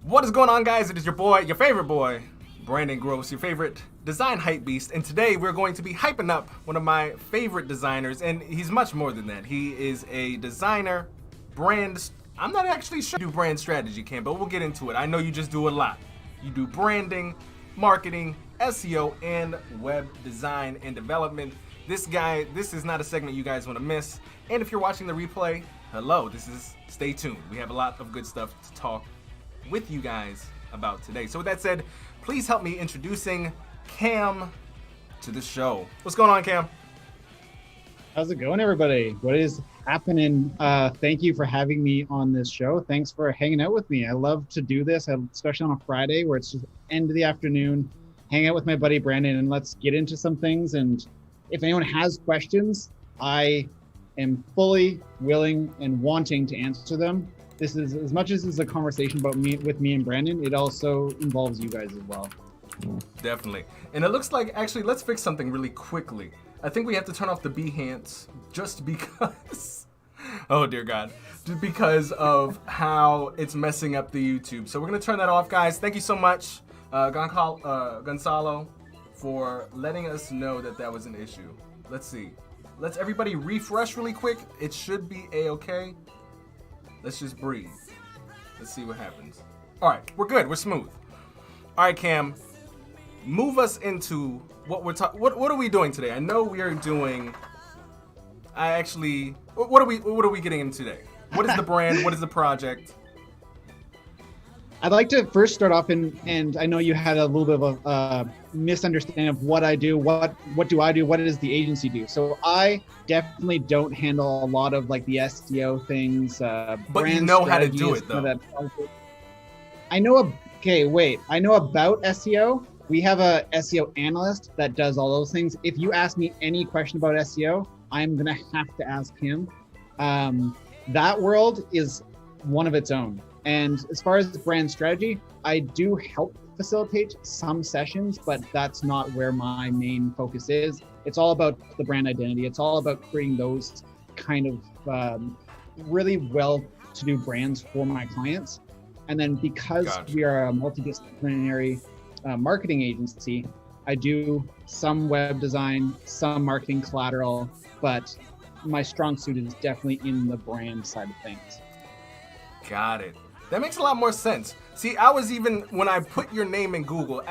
What is going on, guys? It is your boy, your favorite boy, Brandon Groce, your favorite design hype beast. And today we're going to be hyping up one of my favorite designers. And he's much more than that. He is a designer, I'm not actually sure you do brand strategy, Cam, but we'll get into it. I know you just do a lot. You do branding, marketing, SEO, and web design and development. This is not a segment you guys want to miss. And if you're watching the replay, hello, stay tuned. We have a lot of good stuff to talk with you guys about today. So with that said, please help me introducing Cam to the show. What's going on, Cam? How's it going, everybody? What is happening? Thank you for having me on this show. Thanks for hanging out with me. I love to do this, especially on a Friday where it's just end of the afternoon, hang out with my buddy Brandon, and let's get into some things. And if anyone has questions, I am fully willing and wanting to answer them. This is, as much as it's a conversation about me and Brandon, it also involves you guys as well. Definitely. And it looks like, actually, let's fix something really quickly. I think we have to turn off the Behance just because, oh dear God, just because of how it's messing up the YouTube. So we're going to turn that off, guys. Thank you so much, Gonzalo, for letting us know that was an issue. Let's see. Let's everybody refresh really quick. It should be a-okay. Let's just breathe. Let's see what happens. All right, we're good. We're smooth. All right, Cam, move us into what we're talking. What are we doing today? I know we are doing. What are we getting into today? What is the brand? What is the project? I'd like to first start off, and I know you had a little bit of a misunderstanding of what I do. What do I do? What does the agency do? So I definitely don't handle a lot of like the SEO things. But you know how to do it, though. I know. I know about SEO. We have a SEO analyst that does all those things. If you ask me any question about SEO, I'm gonna have to ask him. That world is one of its own. And as far as brand strategy, I do help facilitate some sessions, but that's not where my main focus is. It's all about the brand identity. It's all about creating those kind of really well-to-do brands for my clients. And then because we are a multidisciplinary marketing agency, I do some web design, some marketing collateral, but my strong suit is definitely in the brand side of things. Got it. That makes a lot more sense. See, when I put your name in Google,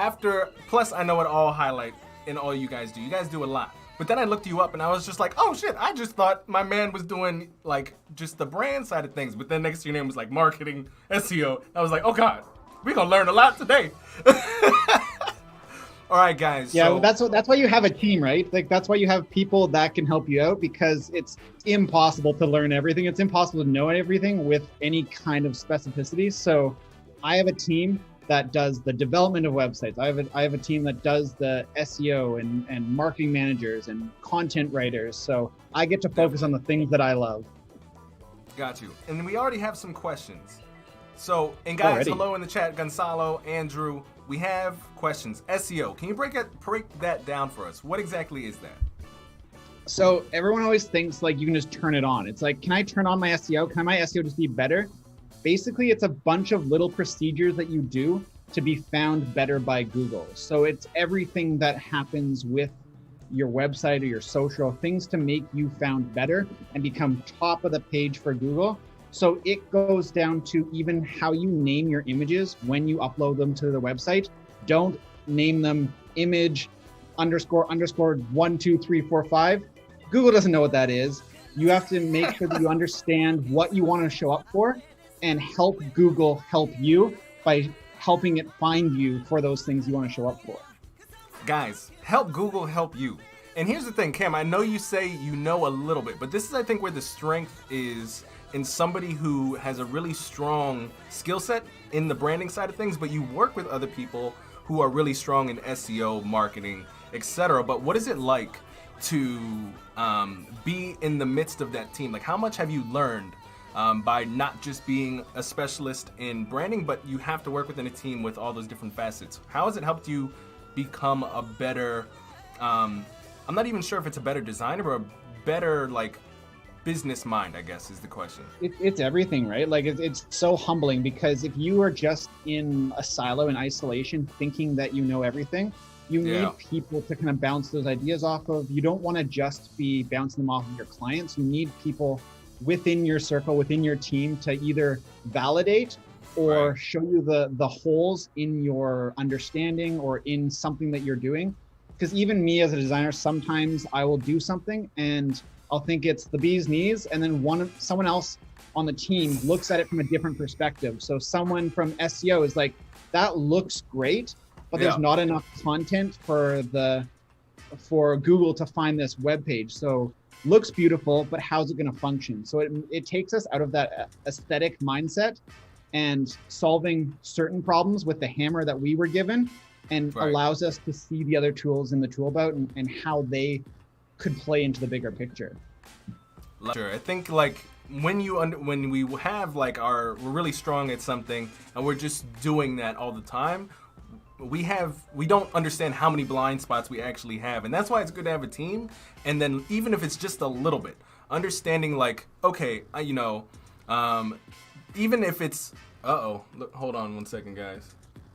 plus I know it all highlight in all you guys do. You guys do a lot. But then I looked you up and I was just like, oh shit, I just thought my man was doing like just the brand side of things. But then next to your name was like marketing, SEO. I was like, oh God, we're gonna learn a lot today. All right, guys. Yeah, so that's why you have a team, right? Like that's why you have people that can help you out, because it's impossible to learn everything. It's impossible to know everything with any kind of specificity. So I have a team that does the development of websites. I have a team that does the SEO and marketing managers and content writers. So I get to focus on the things that I love. Got you. And we already have some questions. So, and guys, hello in the chat, Gonzalo, Andrew. We have questions. SEO. Can you break that down for us? What exactly is that? So everyone always thinks like you can just turn it on. It's like, can I turn on my SEO? Can my SEO just be better? Basically, it's a bunch of little procedures that you do to be found better by Google. So it's everything that happens with your website or your social, things to make you found better and become top of the page for Google. So it goes down to even how you name your images when you upload them to the website. Don't name them image __ 1 2 3 4 5. Google doesn't know what that is. You have to make sure that you understand what you want to show up for and help Google help you by helping it find you for those things you want to show up for. Guys, help Google help you. And here's the thing, Cam, I know you say you know a little bit, but this is, I think, where the strength is in somebody who has a really strong skill set in the branding side of things, but you work with other people who are really strong in SEO, marketing, etc. But what is it like to be in the midst of that team? Like, how much have you learned by not just being a specialist in branding, but you have to work within a team with all those different facets? How has it helped you become a better, I'm not even sure if it's a better designer or a better like business mind, I guess, is the question. It's everything, right? Like it's so humbling, because if you are just in a silo in isolation thinking that you know everything, you need people to kind of bounce those ideas off of. You don't want to just be bouncing them off of your clients. You need people within your circle, within your team, to either validate or show you the holes in your understanding or in something that you're doing. Because even me as a designer, sometimes I will do something and I'll think it's the bee's knees, and then someone else on the team looks at it from a different perspective. So someone from SEO is like, that looks great, but there's not enough content for Google to find this web page. So looks beautiful, but how's it going to function? So it takes us out of that aesthetic mindset and solving certain problems with the hammer that we were given, and allows us to see the other tools in the tool belt and how they could play into the bigger picture. Sure. I think like when we have like we're really strong at something and we're just doing that all the time, we don't understand how many blind spots we actually have. And that's why it's good to have a team. And then even if it's just a little bit, understanding like, okay, even if it's, look, hold on one second, guys.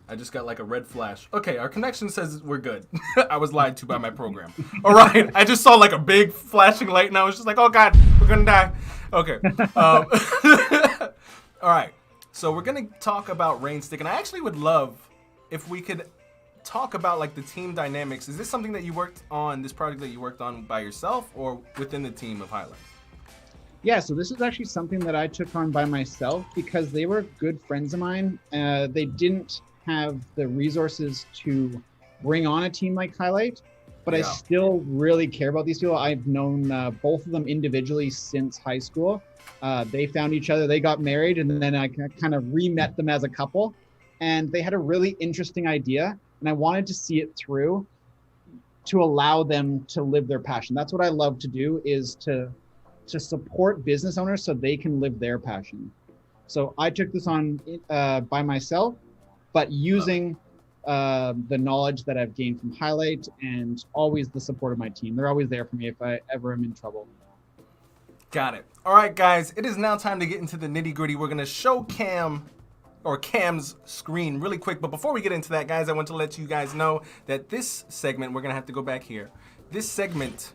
I just got like a red flash. Okay, our connection says we're good. I was lied to by my program. All right, I just saw like a big flashing light and I was just like, oh God, we're gonna die. Okay. All right, so we're gonna talk about Rainstick, and I actually would love if we could talk about like the team dynamics. Is this something that you worked on, this project that you worked on by yourself or within the team of Hiilite? Yeah, so this is actually something that I took on by myself because they were good friends of mine. They didn't have the resources to bring on a team like Hiilite, but I still really care about these people. I've known both of them individually since high school. They found each other, they got married, and then I kind of re-met them as a couple. And they had a really interesting idea, and I wanted to see it through to allow them to live their passion. That's what I love to do, is to support business owners so they can live their passion. So I took this on by myself, but using the knowledge that I've gained from Hiilite and always the support of my team. They're always there for me if I ever am in trouble. Got it. All right, guys, it is now time to get into the nitty gritty. We're going to show Cam's screen really quick. But before we get into that, guys, I want to let you guys know that this segment, we're going to have to go back here. This segment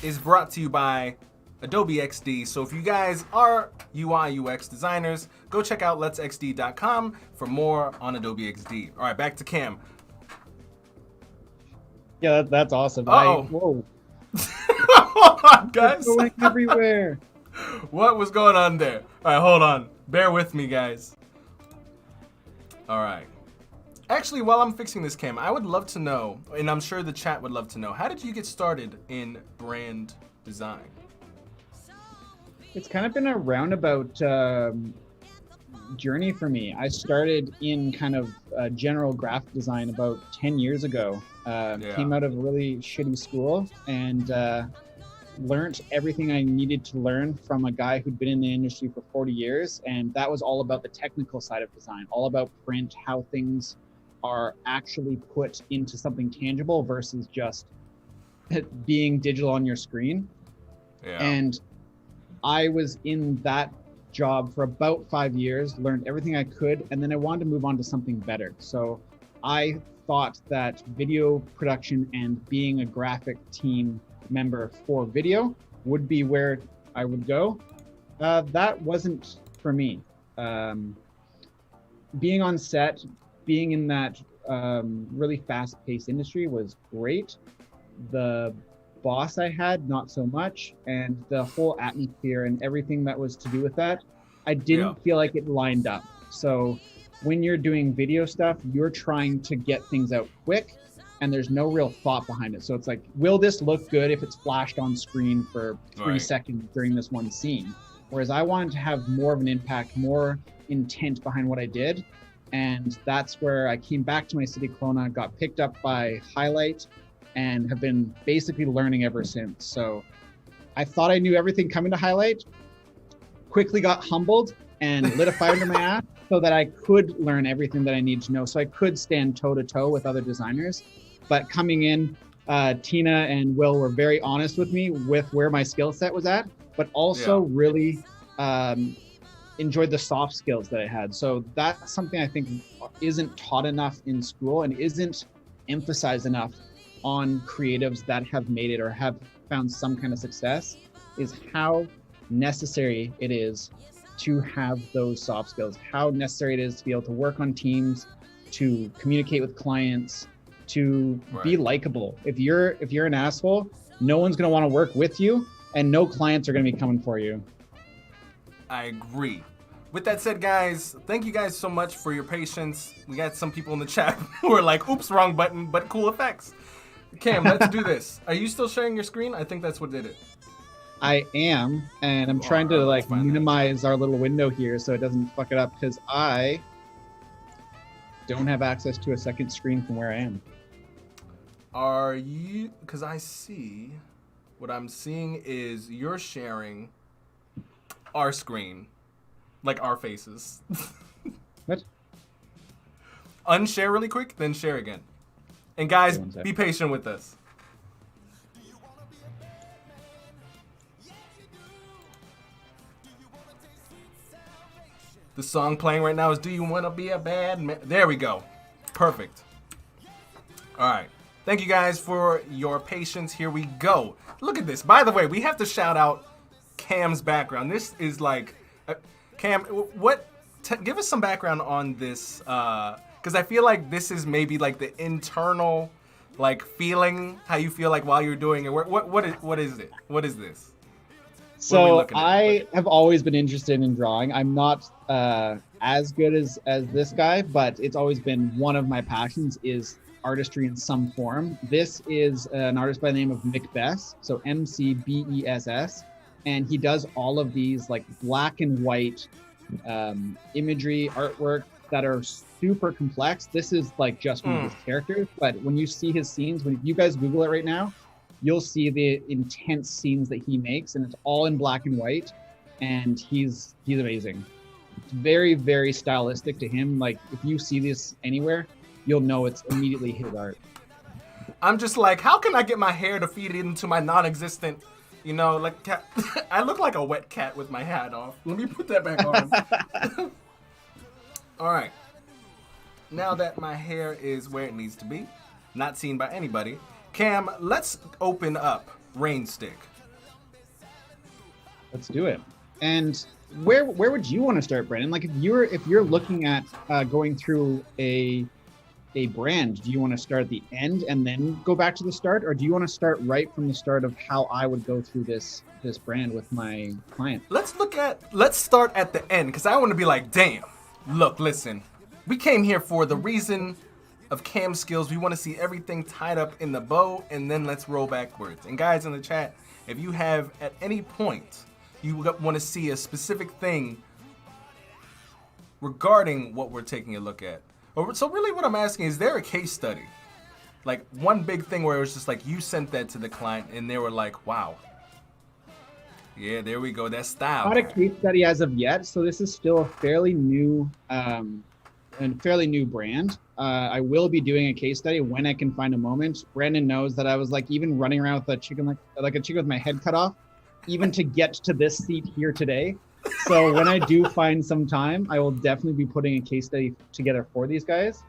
is brought to you by Adobe XD. So if you guys are UI UX designers, go check out letsxd.com for more on Adobe XD. All right, back to Cam. Yeah, that's awesome. Whoa. Hold on, guys. It's going everywhere. What was going on there? All right, hold on. Bear with me, guys. All right. Actually, while I'm fixing this, Cam, I would love to know, and I'm sure the chat would love to know, how did you get started in brand design? It's kind of been a roundabout journey for me. I started in kind of general graphic design about 10 years ago. Came out of a really shitty school and learned everything I needed to learn from a guy who'd been in the industry for 40 years. And that was all about the technical side of design, all about print, how things are actually put into something tangible versus just being digital on your screen. Yeah. And I was in that job for about 5 years, learned everything I could, and then I wanted to move on to something better. So I thought that video production and being a graphic team member for video would be where I would go. That wasn't for me. Being on set, being in that really fast-paced industry was great. The boss I had, not so much, and the whole atmosphere and everything that was to do with that, I didn't feel like it lined up. So when you're doing video stuff, you're trying to get things out quick and there's no real thought behind it. So it's like, will this look good if it's flashed on screen for 3 seconds during this one scene? Whereas I wanted to have more of an impact, more intent behind what I did. And that's where I came back to my city, Kelowna, got picked up by Hiilite, and have been basically learning ever since. So I thought I knew everything coming to Hiilite, quickly got humbled and lit a fire under my ass so that I could learn everything that I need to know. So I could stand toe to toe with other designers. But coming in, Tina and Will were very honest with me with where my skill set was at, but also really enjoyed the soft skills that I had. So that's something I think isn't taught enough in school and isn't emphasized enough on creatives that have made it or have found some kind of success, is how necessary it is to have those soft skills, how necessary it is to be able to work on teams, to communicate with clients, to be likable. If you're an asshole, no one's going to want to work with you, and no clients are going to be coming for you. I agree. With that said, guys, thank you guys so much for your patience. We got some people in the chat who are like, oops, wrong button, but cool effects. Cam, let's do this. Are you still sharing your screen? I think that's what did it. I am, and I'm trying to like minimize our little window here so it doesn't fuck it up, because I don't have access to a second screen from where I am. Are you, because I see, what I'm seeing is you're sharing our screen, like our faces. What? Unshare really quick, then share again. And guys, be patient with us. The song playing right now is Do You Want to Be a Bad Man? There we go. Perfect. All right. Thank you guys for your patience. Here we go. Look at this. By the way, we have to shout out Cam's background. This is like, Cam, give us some background on this, because I feel like this is maybe like the internal, like feeling, how you feel like while you're doing it. What is it? What is this? So I have always been interested in drawing. I'm not as good as this guy, but it's always been one of my passions is artistry in some form. This is an artist by the name of Macbess, so MCBESS, and he does all of these like black and white imagery, artwork that are super complex. This is like just one of his characters, but when you see his scenes, when you guys Google it right now, you'll see the intense scenes that he makes, and it's all in black and white, and he's amazing. It's very, very stylistic to him. Like if you see this anywhere, you'll know it's immediately his art. I'm just like, how can I get my hair to feed into my non-existent, like cat? I look like a wet cat with my hat off. Let me put that back on. All right. Now that my hair is where it needs to be, not seen by anybody, Cam, let's open up Rainstick. Let's do it. And where would you want to start, Brandon? Like if you're looking at going through a brand, do you want to start at the end and then go back to the start, or do you want to start right from the start of how I would go through this brand with my client? Let's start at the end, because I want to be like, damn, look, listen, we came here for the reason of Cam's skills. We want to see everything tied up in the bow, and then let's roll backwards. And guys in the chat, if you have at any point you want to see a specific thing regarding what we're taking a look at, so really what I'm asking, is there a case study? Like one big thing where it was just like you sent that to the client and they were like, wow. Yeah, there we go, that style. Not a case study as of yet, so this is still a fairly new brand. I will be doing a case study when I can find a moment. Brandon knows that I was like even running around with a chicken like a chicken with my head cut off, even to get to this seat here today. So when I do find some time, I will definitely be putting a case study together for these guys.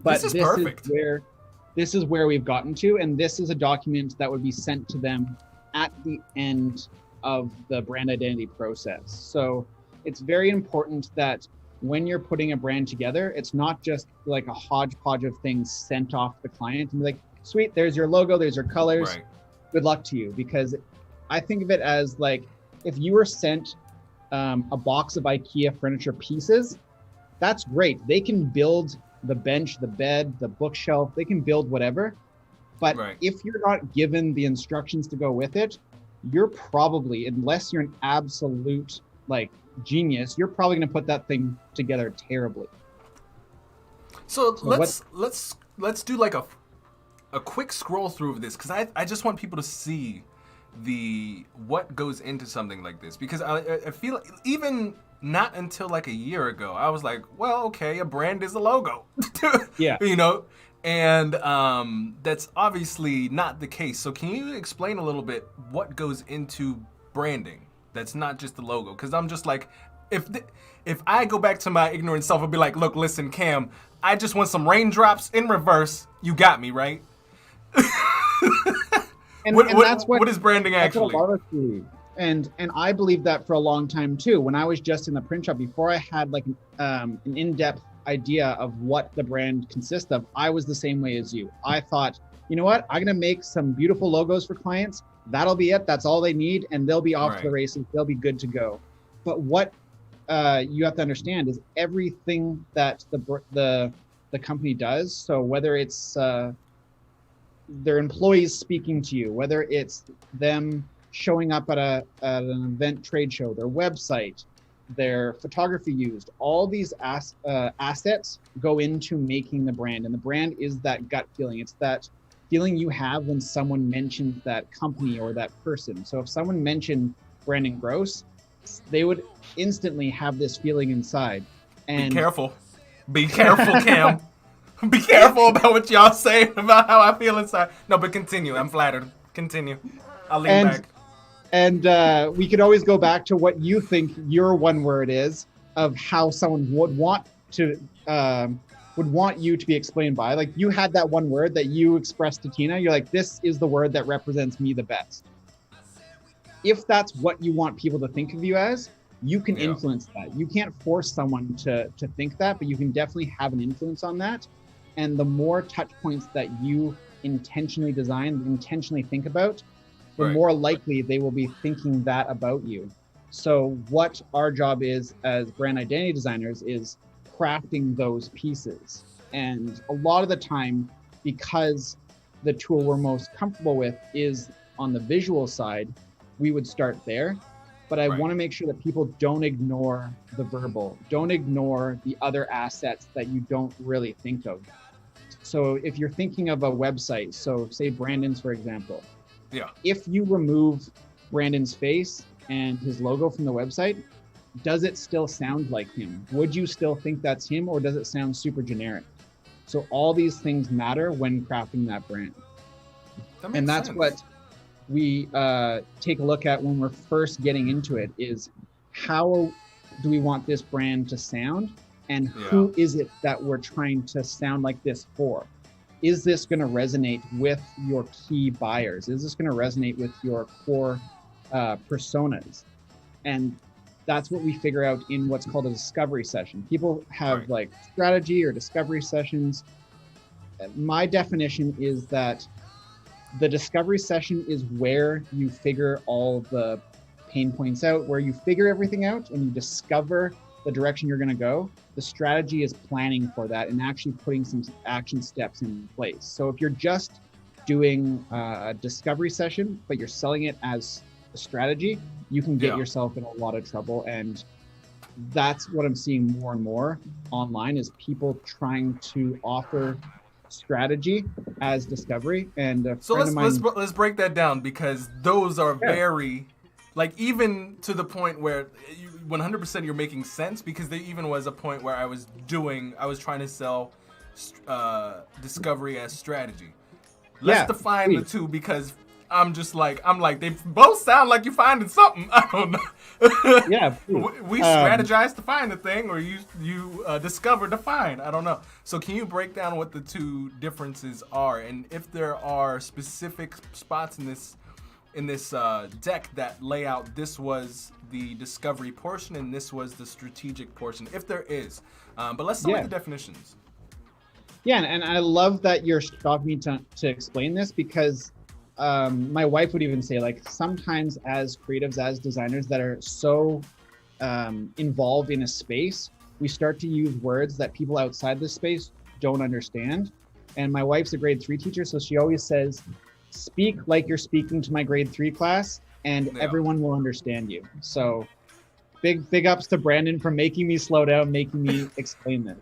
But this is perfect. This is where we've gotten to, and this is a document that would be sent to them at the end of the brand identity process. So it's very important that when you're putting a brand together, it's not just like a hodgepodge of things sent off the client and be like, sweet, there's your logo, there's your colors, right. Good luck to you. Because I think of it as like, if you were sent a box of IKEA furniture pieces, that's great. They can build the bench, the bed, the bookshelf, they can build whatever. But if you're not given the instructions to go with it, you're probably, unless you're an absolute like genius, you're probably going to put that thing together terribly. So let's do like a quick scroll through of this, because I just want people to see what goes into something like this, because I feel like even not until like a year ago I was like, well, okay, a brand is a logo. Yeah. And that's obviously not the case. So can you explain a little bit what goes into branding? That's not just the logo. Because I'm just like, if I go back to my ignorant self and be like, look, listen, Cam, I just want some raindrops in reverse. You got me, right? And that's what is branding actually? What a lot of us believe. And I believed that for a long time too. When I was just in the print shop, before I had like an in-depth idea of what the brand consists of, I was the same way as you. I thought, you know what, I'm gonna make some beautiful logos for clients. That'll be it. That's all they need, and they'll be off to the races. They'll be good to go. But what you have to understand is everything that the company does. So whether it's their employees speaking to you, whether it's them showing up at an event trade show, their website, their photography used, all these assets go into making the brand. And the brand is that gut feeling. It's that feeling you have when someone mentions that company or that person. So if someone mentioned Brandon Groce, they would instantly have this feeling inside. And be careful, Cam. Be careful about what y'all say about how I feel inside. No, but continue. I'm flattered. Continue. I'll lean back. And we could always go back to what you think your one word is of how someone would want you to be explained by. Like you had that one word that you expressed to Tina. You're like, this is the word that represents me the best. If that's what you want people to think of you as, you can influence that. You can't force someone to think that, but you can definitely have an influence on that. And the more touch points that you intentionally design, intentionally think about, the more likely they will be thinking that about you. So what our job is as brand identity designers is crafting those pieces. And a lot of the time, because the tool we're most comfortable with is on the visual side, we would start there. But I want to make sure that people don't ignore the verbal, don't ignore the other assets that you don't really think of. So if you're thinking of a website, so say Brandon's, for example, if you remove Brandon's face and his logo from the website, does it still sound like him? Would you still think that's him, or does it sound super generic? So all these things matter when crafting that brand. And that's what we take a look at when we're first getting into it, is how do we want this brand to sound, and who is it that we're trying to sound like this for? Is this going to resonate with your key buyers? Is this going to resonate with your core personas? And that's what we figure out in what's called a discovery session. People have like strategy or discovery sessions. My definition is that the discovery session is where you figure all the pain points out, where you figure everything out and you discover the direction you're going to go. The strategy is planning for that and actually putting some action steps in place. So if you're just doing a discovery session, but you're selling it as a strategy, you can get yourself in a lot of trouble. And that's what I'm seeing more and more online, is people trying to offer strategy as discovery. And so let's break that down, because those are very, like, even to the point where 100% you're making sense, because there even was a point where I was trying to sell discovery as strategy. Let's define the two, because I'm like they both sound like you're finding something. I don't know. We strategize to find the thing, or you discover to find. I don't know. So can you break down what the two differences are, and if there are specific spots in this deck that lay out this was the discovery portion and this was the strategic portion, if there is. But let's start with the definitions. Yeah, and I love that you're stopping me to explain this, because my wife would even say, like, sometimes as creatives, as designers that are so involved in a space, we start to use words that people outside this space don't understand. And my wife's a grade 3 teacher, so she always says, speak like you're speaking to my grade 3 class, and everyone will understand you. So big ups to Brandon for making me slow down, making me explain this.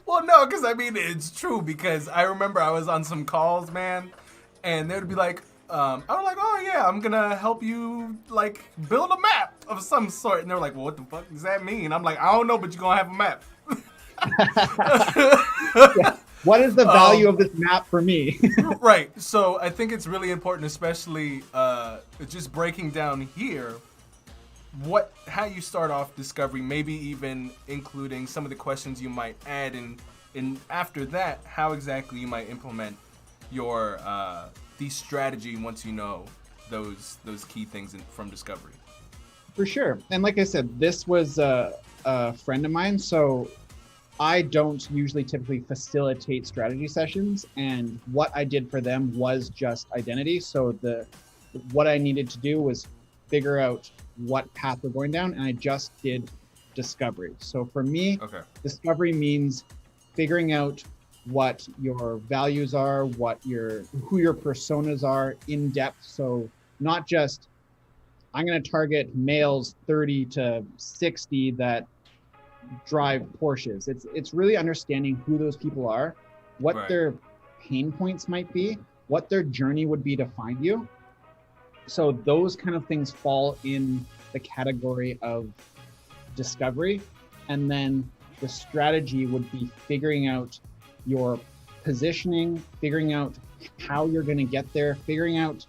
Well, no, because I mean, it's true, because I remember I was on some calls, man, and they would be like, I was like, oh yeah, I'm gonna help you like build a map of some sort. And they're like, well, what the fuck does that mean? I'm like, I don't know, but you're gonna have a map. What is the value of this map for me? Right. So I think it's really important, especially just breaking down here, how you start off discovery, maybe even including some of the questions you might add, and after that, how exactly you might implement your the strategy once you know those key things from discovery. For sure. And like I said, this was a friend of mine, so I don't usually typically facilitate strategy sessions, and what I did for them was just identity. So what I needed to do was figure out what path we're going down, and I just did discovery. So for me, discovery means figuring out what your values are, who your personas are in depth. So not just, I'm going to target males 30 to 60 that drive Porsches. It's really understanding who those people are, what their pain points might be, what their journey would be to find you. So those kind of things fall in the category of discovery. And then the strategy would be figuring out your positioning, figuring out how you're going to get there, figuring out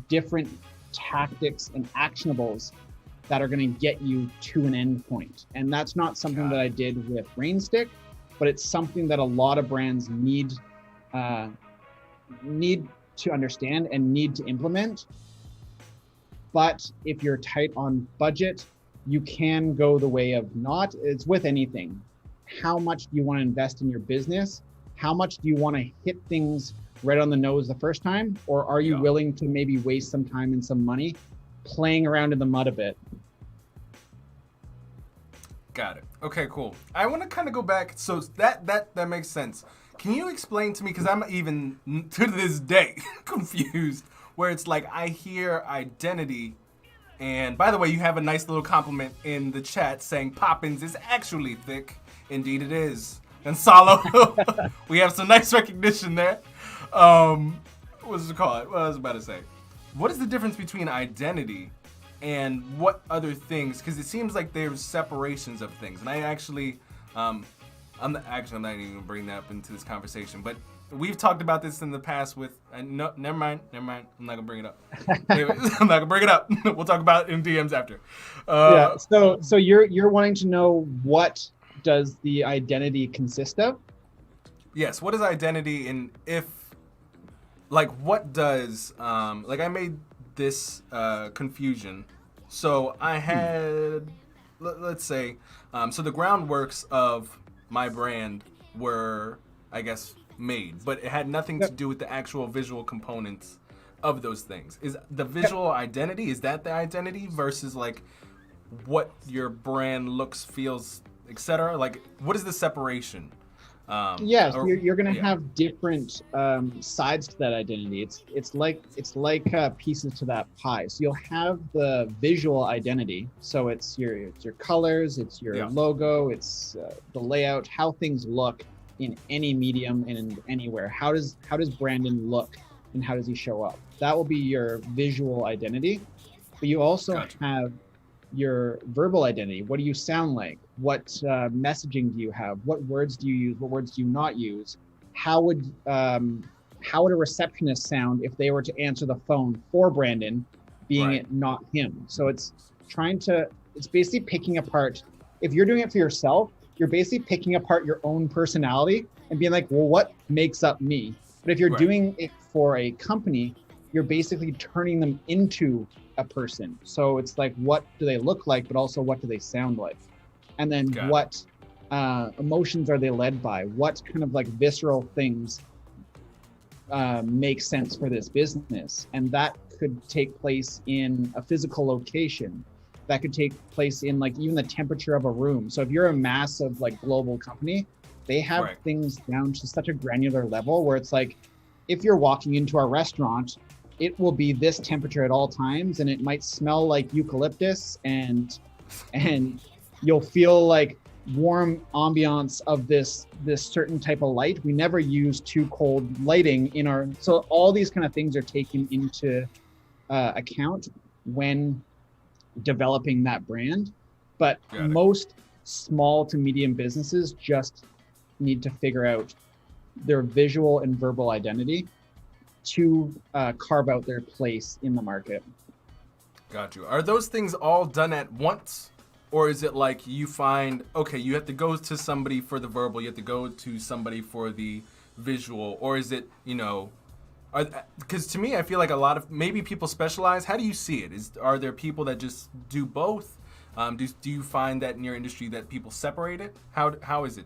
different tactics and actionables that are going to get you to an end point. And that's not something that I did with Rainstick, but it's something that a lot of brands need to understand and need to implement. But if you're tight on budget, you can go the way of it's with anything. How much do you want to invest in your business? How much do you want to hit things right on the nose the first time? Or are you willing to maybe waste some time and some money playing around in the mud a bit? Got it. Okay, cool. I want to kind of go back. So that makes sense. Can you explain to me, because I'm even to this day confused, where it's like I hear identity, and by the way, you have a nice little compliment in the chat saying Poppins is actually thick. Indeed it is. And Solo, we have some nice recognition there. What's it called? What I was about to say. What is the difference between identity and what other things? Because it seems like there's separations of things. And I actually, I'm not even going to bring that up into this conversation. But we've talked about this in the past with, no, never mind. I'm not going to bring it up. Anyway, I'm not going to bring it up. We'll talk about it in DMs after. Yeah. So you're wanting to know, what does the identity consist of? Yes. What is identity, and what does, I made this confusion. So I had, let's say, so the groundworks of my brand were, I guess, made, but it had nothing to do with the actual visual components of those things. Is the visual identity, is that the identity versus what your brand looks, feels, etc.? What is the separation? Yes, you're going to have different sides to that identity. It's like pieces to that pie. So you'll have the visual identity. So it's your colors, it's your logo, it's the layout, how things look in any medium and anywhere. How does Brandon look, and how does he show up? That will be your visual identity. But you also have your verbal identity. What do you sound like? What messaging do you have? What words do you use? What words do you not use? How would a receptionist sound if they were to answer the phone for Brandon, being it not him? So it's basically picking apart. If you're doing it for yourself, you're basically picking apart your own personality and being like, well, what makes up me? But if you're doing it for a company, you're basically turning them into a person. So it's like, what do they look like, but also what do they sound like? And then what emotions are they led by? What kind of visceral things make sense for this business? And that could take place in a physical location. That could take place in even the temperature of a room. So if you're a massive global company, they have things down to such a granular level where it's like, if you're walking into our restaurant, it will be this temperature at all times, and it might smell like eucalyptus, and you'll feel warm ambiance of this certain type of light. We never use too cold lighting so all these kind of things are taken into account when developing that brand. But most small to medium businesses just need to figure out their visual and verbal identity to carve out their place in the market. Got you. Are those things all done at once? Or is it like you find, okay, you have to go to somebody for the verbal, you have to go to somebody for the visual, or is it, you know, because to me, I feel like a lot of, maybe people specialize. How do you see it? Are there people that just do both? Do you find that in your industry that people separate it? How is it?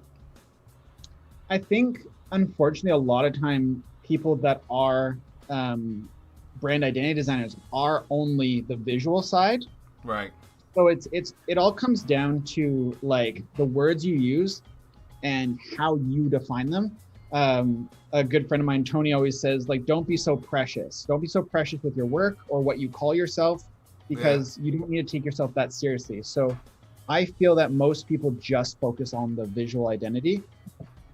I think, unfortunately, a lot of time people that are brand identity designers are only the visual side. Right. So it all comes down to like the words you use and how you define them. A good friend of mine, Tony, always says, like, don't be so precious. Don't be so precious with your work or what you call yourself, because you don't need to take yourself that seriously. So I feel that most people just focus on the visual identity.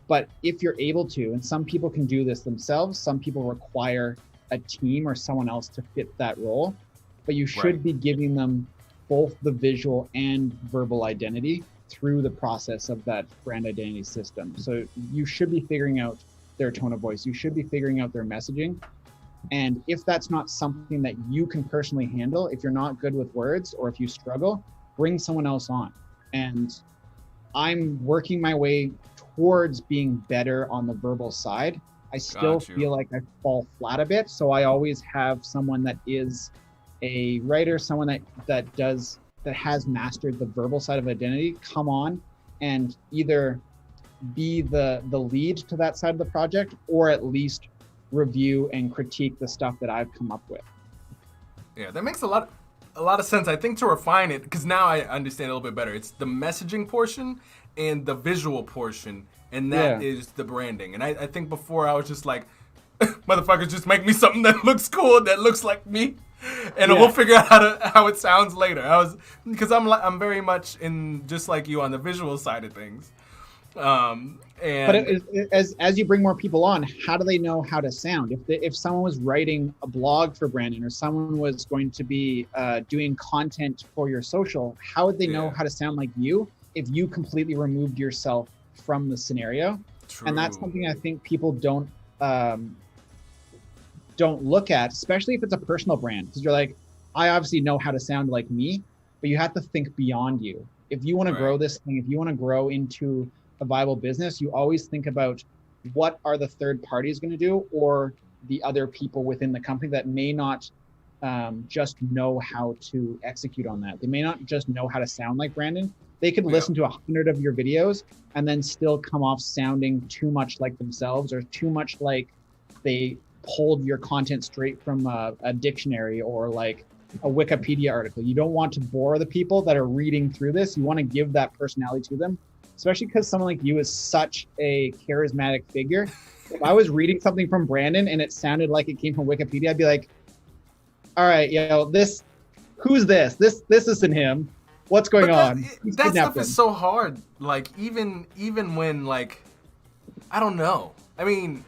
But if you're able to, and some people can do this themselves, some people require a team or someone else to fit that role, but you should be giving them both the visual and verbal identity through the process of that brand identity system. So you should be figuring out their tone of voice. You should be figuring out their messaging. And if that's not something that you can personally handle, if you're not good with words or if you struggle, bring someone else on. And I'm working my way towards being better on the verbal side. I still feel like I fall flat a bit. So I always have someone that is a writer, someone that has mastered the verbal side of identity, come on and either be the lead to that side of the project, or at least review and critique the stuff that I've come up with. Yeah, that makes a lot of sense. I think to refine it, because now I understand a little bit better. It's the messaging portion and the visual portion, and that is the branding. And I think before I was just like, motherfuckers, just make me something that looks cool, that looks like me, and we'll figure out how it sounds later. Because I'm very much in, just like you, on the visual side of things. But as you bring more people on, how do they know how to sound? If someone was writing a blog for Brandon, or someone was going to be doing content for your social, how would they know how to sound like you if you completely removed yourself from the scenario? True. And that's something I think people don't look at, especially if it's a personal brand, because you're like, I obviously know how to sound like me, but you have to think beyond you. If you want to grow this thing, if you want to grow into a viable business, you always think about what are the third parties going to do, or the other people within the company that may not just know how to execute on that. They may not just know how to sound like Brandon. They could listen to 100 of your videos and then still come off sounding too much like themselves, or too much like they pulled your content straight from a dictionary or like a Wikipedia article. You don't want to bore the people that are reading through this. You want to give that personality to them, especially because someone like you is such a charismatic figure. If I was reading something from Brandon and it sounded like it came from Wikipedia, I'd be like, all right, who's this? This isn't him. What's going on? That stuff is so hard. Like, even when, like, I don't know. I mean,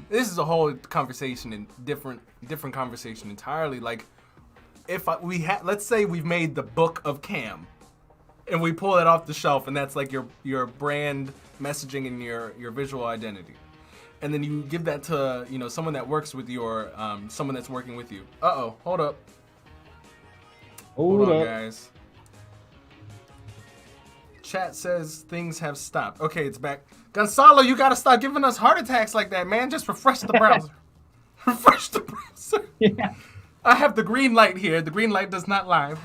this is a whole conversation, and different conversation entirely. Like, if let's say we've made the Book of Cam, and we pull that off the shelf, and that's like your brand messaging and your visual identity, and then you give that to someone that works with someone that's working with you. Hold up, hold on, guys. Chat says things have stopped. Okay, it's back. Gonzalo, you gotta stop giving us heart attacks like that, man. Just refresh the browser. Refresh the browser. Yeah. I have the green light here. The green light does not lie,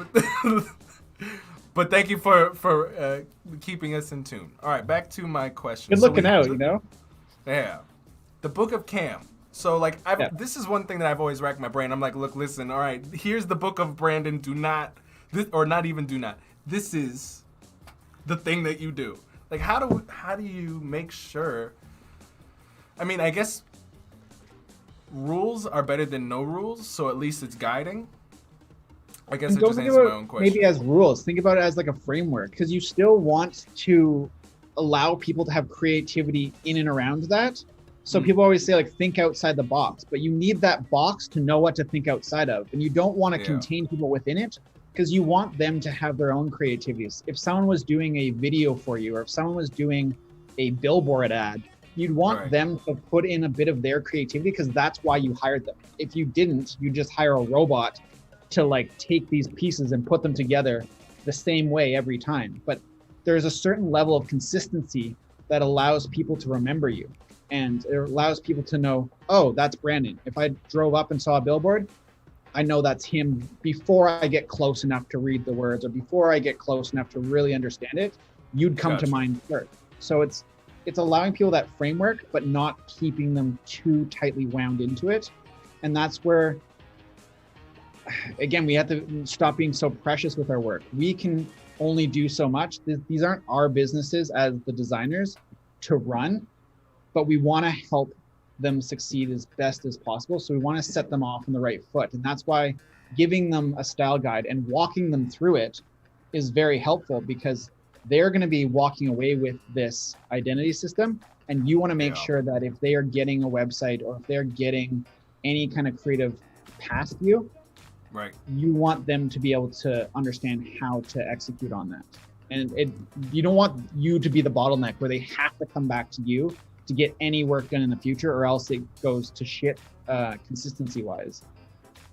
but thank you for keeping us in tune. All right, back to my question. Good looking out, Yeah. The Book of Cam. So, like, this is one thing that I've always racked my brain. I'm like, look, listen, all right, here's the Book of Brandon. This is the thing that you do. Like, how do you make sure? I mean, I guess rules are better than no rules, so at least it's guiding. I guess it just answers my own question. Maybe as rules, think about it as like a framework, because you still want to allow people to have creativity in and around that. So people always say, like, think outside the box, but you need that box to know what to think outside of, and you don't want to contain people within it, because you want them to have their own creativities. If someone was doing a video for you, or if someone was doing a billboard ad, You'd want Right. them to put in a bit of their creativity because that's why you hired them. If you didn't, you just hire a robot to like take these pieces and put them together the same way every time. But there's a certain level of consistency that allows people to remember you. And it allows people to know, oh, that's Brandon. If I drove up and saw a billboard, I know that's him before I get close enough to read the words or before I get close enough to really understand it. You'd come to mind first. So it's allowing people that framework, but not keeping them too tightly wound into it. And that's where, again, we have to stop being so precious with our work. We can only do so much. These aren't our businesses as the designers to run, but we want to help them succeed as best as possible. So we want to set them off on the right foot. And that's why giving them a style guide and walking them through it is very helpful, because they're going to be walking away with this identity system. And you want to make sure that if they are getting a website or if they're getting any kind of creative past you, right, you want them to be able to understand how to execute on that. And you don't want you to be the bottleneck where they have to come back to you to get any work done in the future, or else it goes to shit consistency wise.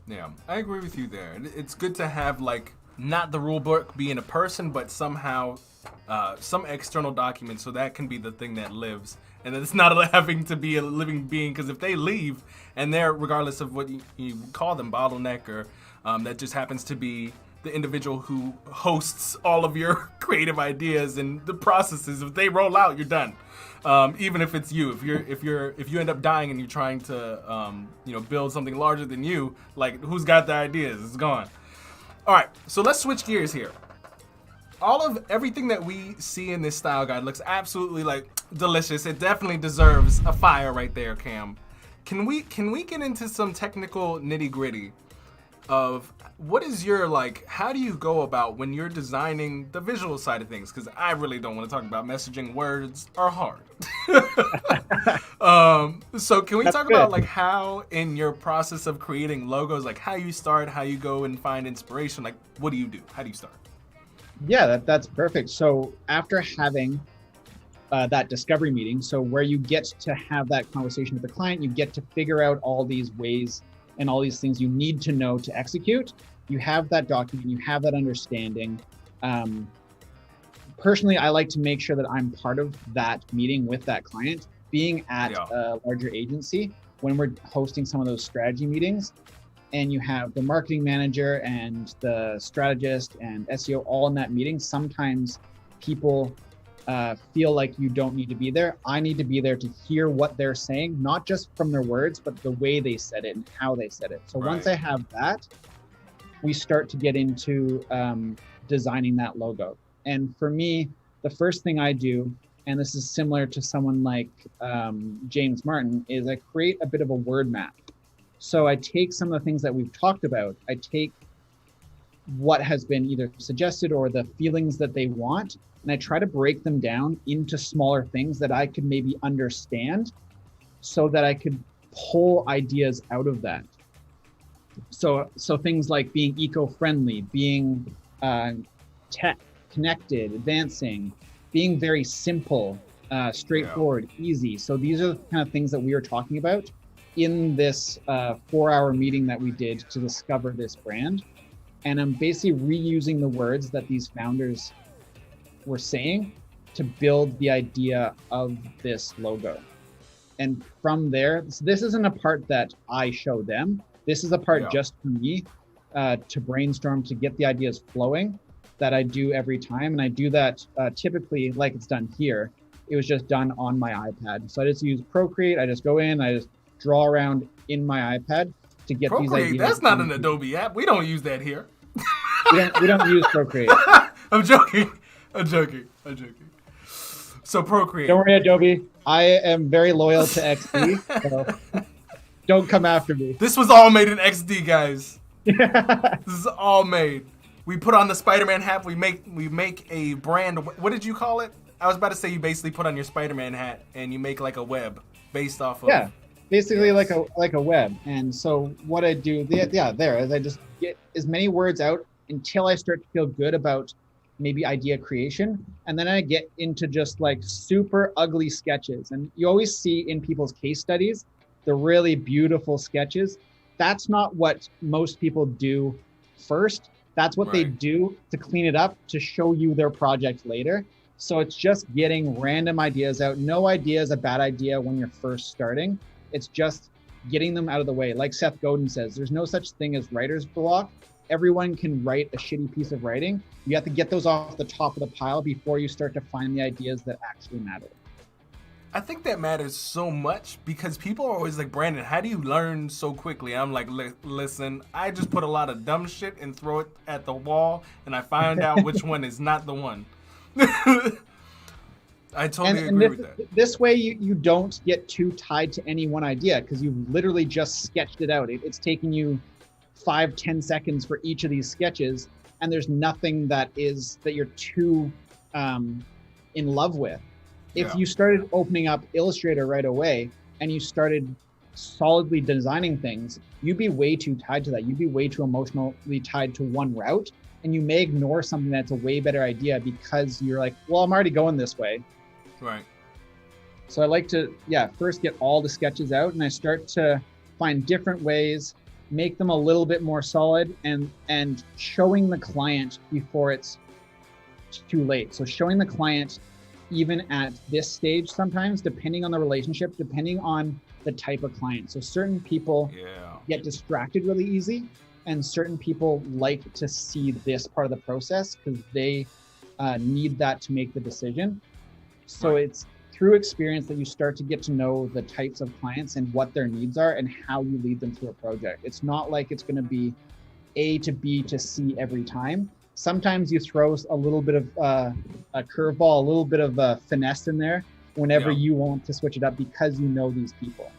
Yeah, I agree with you there. It's good to have like not the rule book being a person, but somehow some external document, so that can be the thing that lives, and it's not having to be a living being. Because if they leave and they're, regardless of what you call them, bottleneck, or that just happens to be the individual who hosts all of your creative ideas and the processes, if they roll out, you're done. Even if it's you, if you end up dying and you're trying to build something larger than you, like, who's got the ideas? It's gone. All right, so let's switch gears here. All of everything that we see in this style guide looks absolutely like delicious. It definitely deserves a fire right there, Cam. Can we get into some technical nitty gritty of what is your, like, how do you go about when you're designing the visual side of things? Because I really don't want to talk about messaging. Words are hard. So can we talk about like how in your process of creating logos, like how you start, how you go and find inspiration? Like, what do you do? How do you start? Yeah, that's perfect. So after having that discovery meeting, so where you get to have that conversation with the client, you get to figure out all these ways and all these things you need to know to execute. You have that document, you have that understanding. Personally, I like to make sure that I'm part of that meeting with that client. Being at a larger agency, when we're hosting some of those strategy meetings, and you have the marketing manager and the strategist and SEO all in that meeting, sometimes people feel like you don't need to be there. I need to be there to hear what they're saying, not just from their words, but the way they said it and how they said it. So once I have that, we start to get into designing that logo. And for me, the first thing I do, and this is similar to someone like James Martin, is I create a bit of a word map. So I take some of the things that we've talked about, I take what has been either suggested or the feelings that they want, and I try to break them down into smaller things that I could maybe understand so that I could pull ideas out of that. So things like being eco-friendly, being tech connected, advancing, being very simple, straightforward, easy. So these are the kind of things that we are talking about in this 4-hour meeting that we did to discover this brand. And I'm basically reusing the words that these founders were saying to build the idea of this logo. And from there, so this isn't a part that I show them. This is a part just for me to brainstorm, to get the ideas flowing, that I do every time. And I do that typically like it's done here. It was just done on my iPad. So I just use Procreate. I just go in, I just draw around in my iPad to get these ideas. That's not an Adobe app. We don't use that here. we don't use Procreate. I'm joking. So Procreate. Don't worry, Adobe. I am very loyal to XD, so don't come after me. This was all made in XD, guys. This is all made. We put on the Spider-Man hat. We make a brand. What did you call it? I was about to say you basically put on your Spider-Man hat and you make like a web based off of. Basically like a web. And so what I do, there is I just get as many words out until I start to feel good about maybe idea creation. And then I get into just like super ugly sketches. And you always see in people's case studies, the really beautiful sketches. That's not what most people do first. That's what they do to clean it up, to show you their project later. So it's just getting random ideas out. No idea is a bad idea when you're first starting. It's just getting them out of the way. Like Seth Godin says, there's no such thing as writer's block. Everyone can write a shitty piece of writing. You have to get those off the top of the pile before you start to find the ideas that actually matter. I think that matters so much because people are always like, Brandon, how do you learn so quickly? I'm like, listen, I just put a lot of dumb shit and throw it at the wall, and I find out which one is not the one. I totally agree with that. This way you don't get too tied to any one idea because you've literally just sketched it out. It's taking you 5-10 seconds for each of these sketches, and there's nothing that you're too in love with. If you started opening up Illustrator right away and you started solidly designing things, you'd be way too tied to that. You'd be way too emotionally tied to one route, and you may ignore something that's a way better idea because you're like, well, I'm already going this way. Right. So I like to, first get all the sketches out, and I start to find different ways, make them a little bit more solid, and showing the client before it's too late. So showing the client even at this stage sometimes, depending on the relationship, depending on the type of client. So certain people get distracted really easy, and certain people like to see this part of the process because they need that to make the decision. So it's through experience that you start to get to know the types of clients and what their needs are and how you lead them through a project. It's not like it's going to be A to B to C every time. Sometimes you throw a little bit of a curveball, a little bit of finesse in there whenever you want to switch it up because you know these people.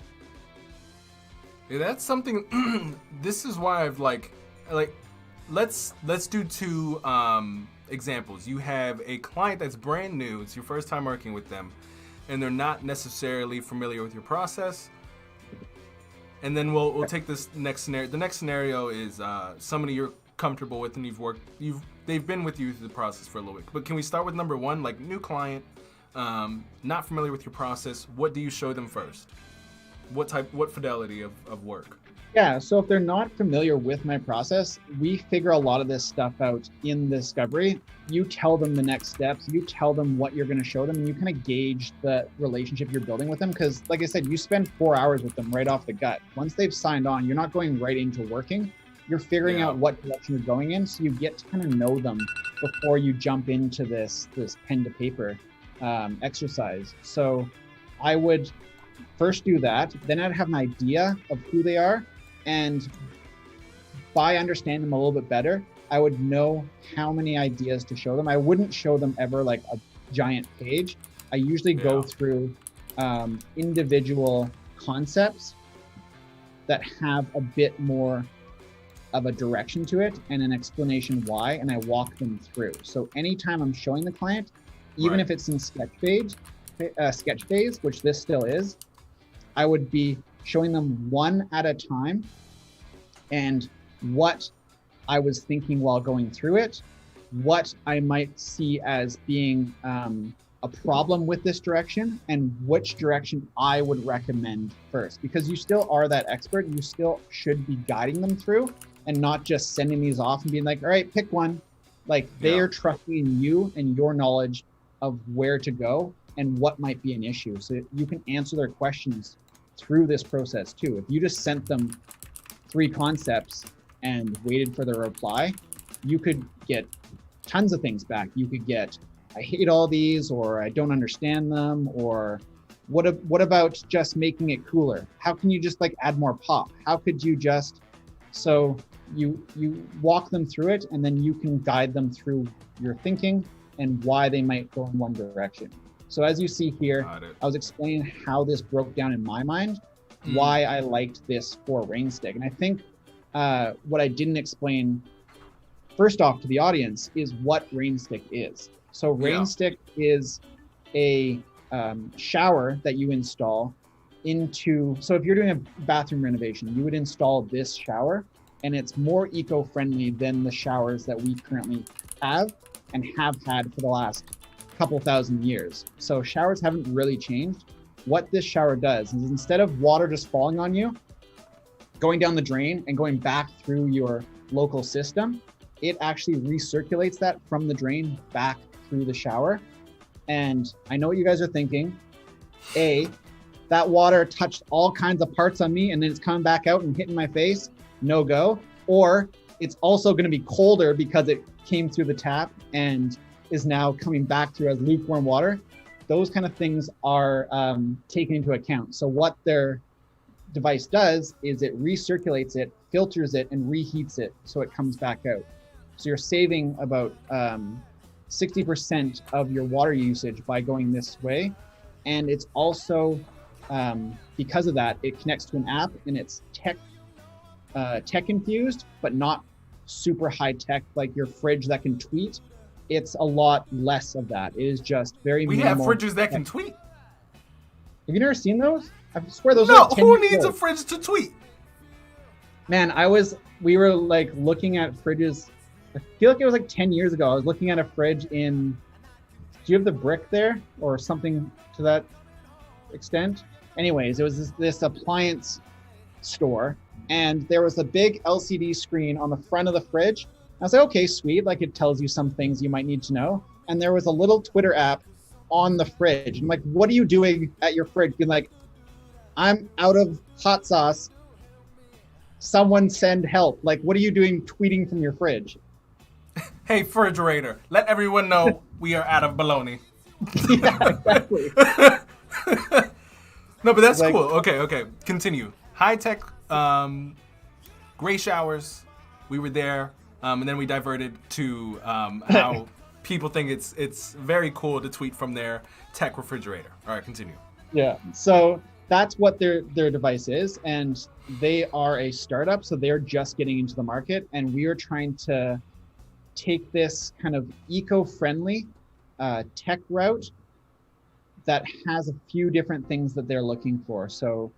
Yeah, that's something. This is why I've like let's do two examples. You have a client that's brand new. It's your first time working with them, and they're not necessarily familiar with your process. And then we'll take this next scenario. The next scenario is somebody you're comfortable with and they've been with you through the process for a little bit. But can we start with number one, like new client, not familiar with your process? What do you show them first? What fidelity of work? Yeah, so if they're not familiar with my process, we figure a lot of this stuff out in the discovery. You tell them the next steps, you tell them what you're going to show them, and you kind of gauge the relationship you're building with them. Because like I said, you spend 4 hours with them right off the gut. Once they've signed on, you're not going right into working. You're figuring out what direction you're going in, so you get to kind of know them before you jump into this pen to paper exercise. So I would first do that, then I'd have an idea of who they are, and by understanding them a little bit better, I would know how many ideas to show them. I wouldn't show them ever like a giant page. I usually go through individual concepts that have a bit more of a direction to it and an explanation why, and I walk them through. So anytime I'm showing the client, even if it's in sketch phase, which this still is, I would be showing them one at a time and what I was thinking while going through it, what I might see as being a problem with this direction, and which direction I would recommend first. Because you still are that expert, you still should be guiding them through and not just sending these off and being like, all right, pick one. Like they are trusting in you and your knowledge of where to go and what might be an issue. So you can answer their questions through this process too. If you just sent them 3 concepts and waited for their reply, you could get tons of things back. You could get, I hate all these, or I don't understand them, or what about just making it cooler? How can you just like add more pop? How could you just, so you walk them through it, and then you can guide them through your thinking and why they might go in one direction. So as you see here, I was explaining how this broke down in my mind, why I liked this for Rainstick. And I think what I didn't explain first off to the audience is what Rainstick is. So Rainstick is a shower that you install into, so if you're doing a bathroom renovation, you would install this shower, and it's more eco-friendly than the showers that we currently have. and have had for the last couple thousand years. So showers haven't really changed. What this shower does is instead of water just falling on you, going down the drain and going back through your local system, it actually recirculates that from the drain back through the shower. And I know what you guys are thinking. A, that water touched all kinds of parts on me and then it's coming back out and hitting my face. No go. Or it's also going to be colder because it came through the tap and is now coming back through as lukewarm water. Those kind of things are taken into account. So what their device does is it recirculates it, filters it, and reheats it so it comes back out. So you're saving about 60% of your water usage by going this way. And it's also, because of that, it connects to an app and it's tech infused, but not super high tech like your fridge that can tweet. It's a lot less of that. It is just very minimal. We have fridges that can tweet. Have you never seen those? I swear those No, are like 10 who years needs old. a fridge to tweet? Man, we were like looking at fridges. I feel like it was like 10 years ago. I was looking at a fridge in, do you have the brick there or something to that extent? Anyways, it was this appliance store and there was a big LCD screen on the front of the fridge. I was like, okay, sweet. Like it tells you some things you might need to know. And there was a little Twitter app on the fridge. I'm like, what are you doing at your fridge? Being like, I'm out of hot sauce. Someone send help. Like, what are you doing tweeting from your fridge? Hey, refrigerator, let everyone know we are out of bologna. Yeah, exactly. No, but that's Like- cool. Okay. Continue. High tech, gray showers. We were there, and then we diverted to how people think it's very cool to tweet from their tech refrigerator. All right, continue. Yeah. So that's what their device is, and they are a startup, so they're just getting into the market, and we are trying to take this kind of eco-friendly tech route that has a few different things that they're looking for. So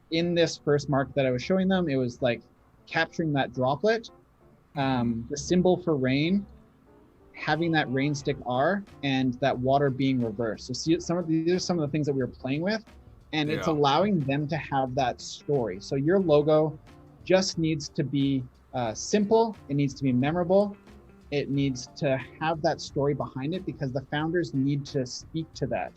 in this first mark that I was showing them, it was like capturing that droplet, the symbol for rain, having that Rainstick R, and that water being reversed. So see, these are some of the things that we were playing with, and it's allowing them to have that story. So your logo just needs to be simple. It needs to be memorable. It needs to have that story behind it because the founders need to speak to that.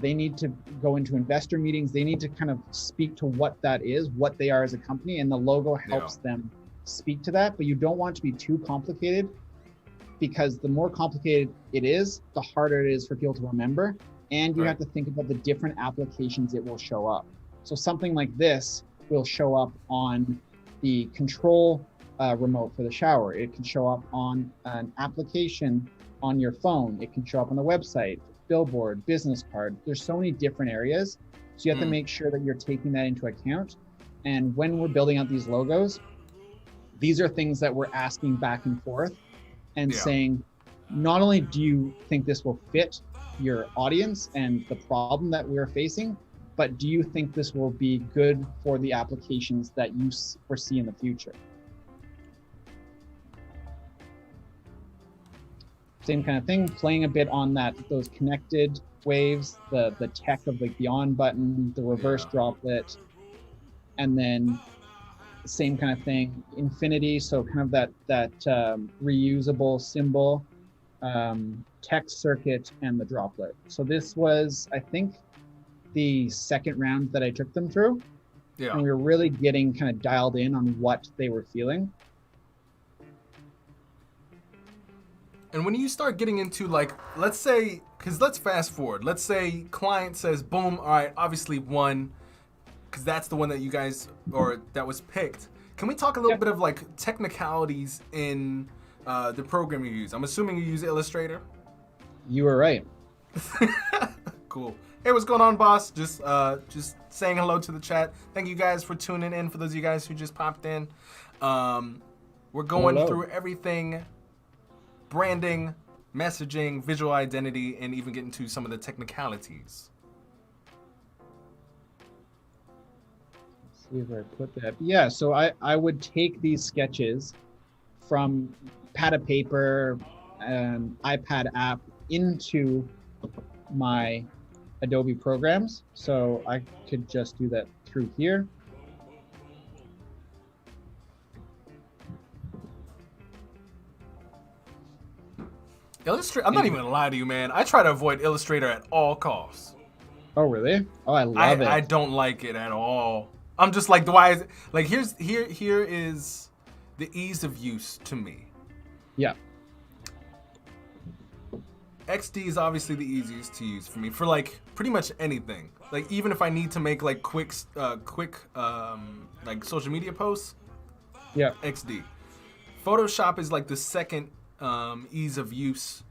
They need to go into investor meetings. They need to kind of speak to what that is, what they are as a company, and the logo helps them speak to that. But you don't want it to be too complicated because the more complicated it is, the harder it is for people to remember. And you have to think about the different applications it will show up. So something like this will show up on the control remote for the shower. It can show up on an application on your phone. It can show up on the website, billboard, business card. There's so many different areas. So you have to make sure that you're taking that into account. And when we're building out these logos, these are things that we're asking back and forth and saying, not only do you think this will fit your audience and the problem that we're facing, but do you think this will be good for the applications that you foresee in the future? Same kind of thing, playing a bit on those connected waves, the tech of like the on button, the reverse droplet, and then same kind of thing, infinity, so kind of that reusable symbol, text circuit, and the droplet. So this was, I think, the second round that I took them through. Yeah. And we were really getting kind of dialed in on what they were feeling. And when you start getting into like, let's say, because let's fast forward. Let's say client says, boom, all right, obviously one, because that's the one that you guys, or that was picked. Can we talk a little bit of like technicalities in the program you use? I'm assuming you use Illustrator. You were right. Cool. Hey, what's going on, boss? Just saying hello to the chat. Thank you guys for tuning in. For those of you guys who just popped in, we're going through everything. Branding, messaging, visual identity, and even getting to some of the technicalities. Let's see if I put that. Yeah, so I would take these sketches from pad of paper, an iPad app into my Adobe programs. So I could just do that through here. Illustrator, I'm not even gonna lie to you, man. I try to avoid Illustrator at all costs. Oh, really? Oh, I love it. I don't like it at all. I'm just like, why is it? Like, here is the ease of use to me. Yeah. XD is obviously the easiest to use for me for like pretty much anything. Like even if I need to make like quick like social media posts. Yeah. XD. Photoshop is like the second ease of use.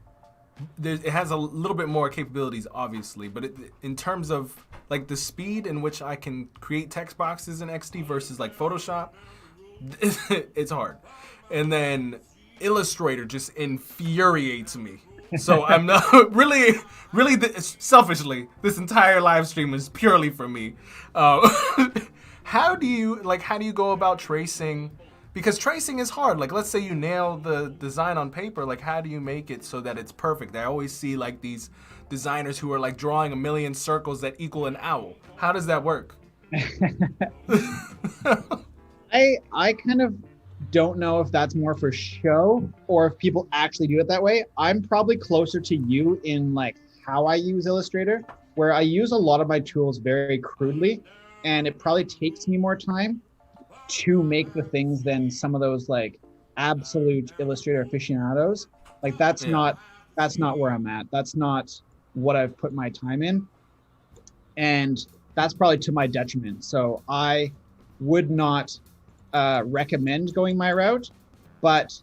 It has a little bit more capabilities, obviously, but in terms of like the speed in which I can create text boxes in XD versus like Photoshop, it's hard. And then Illustrator just infuriates me. So I'm not really selfishly, this entire live stream is purely for me. How do you go about tracing? Because tracing is hard. Like, let's say you nail the design on paper. Like, how do you make it so that it's perfect? I always see like these designers who are like drawing a million circles that equal an owl. How does that work? I kind of don't know if that's more for show or if people actually do it that way. I'm probably closer to you in like how I use Illustrator, where I use a lot of my tools very crudely, and it probably takes me more time to make the things than some of those like absolute Illustrator aficionados. Like that's not where I'm at. That's not what I've put my time in. And that's probably to my detriment. So I would not recommend going my route, but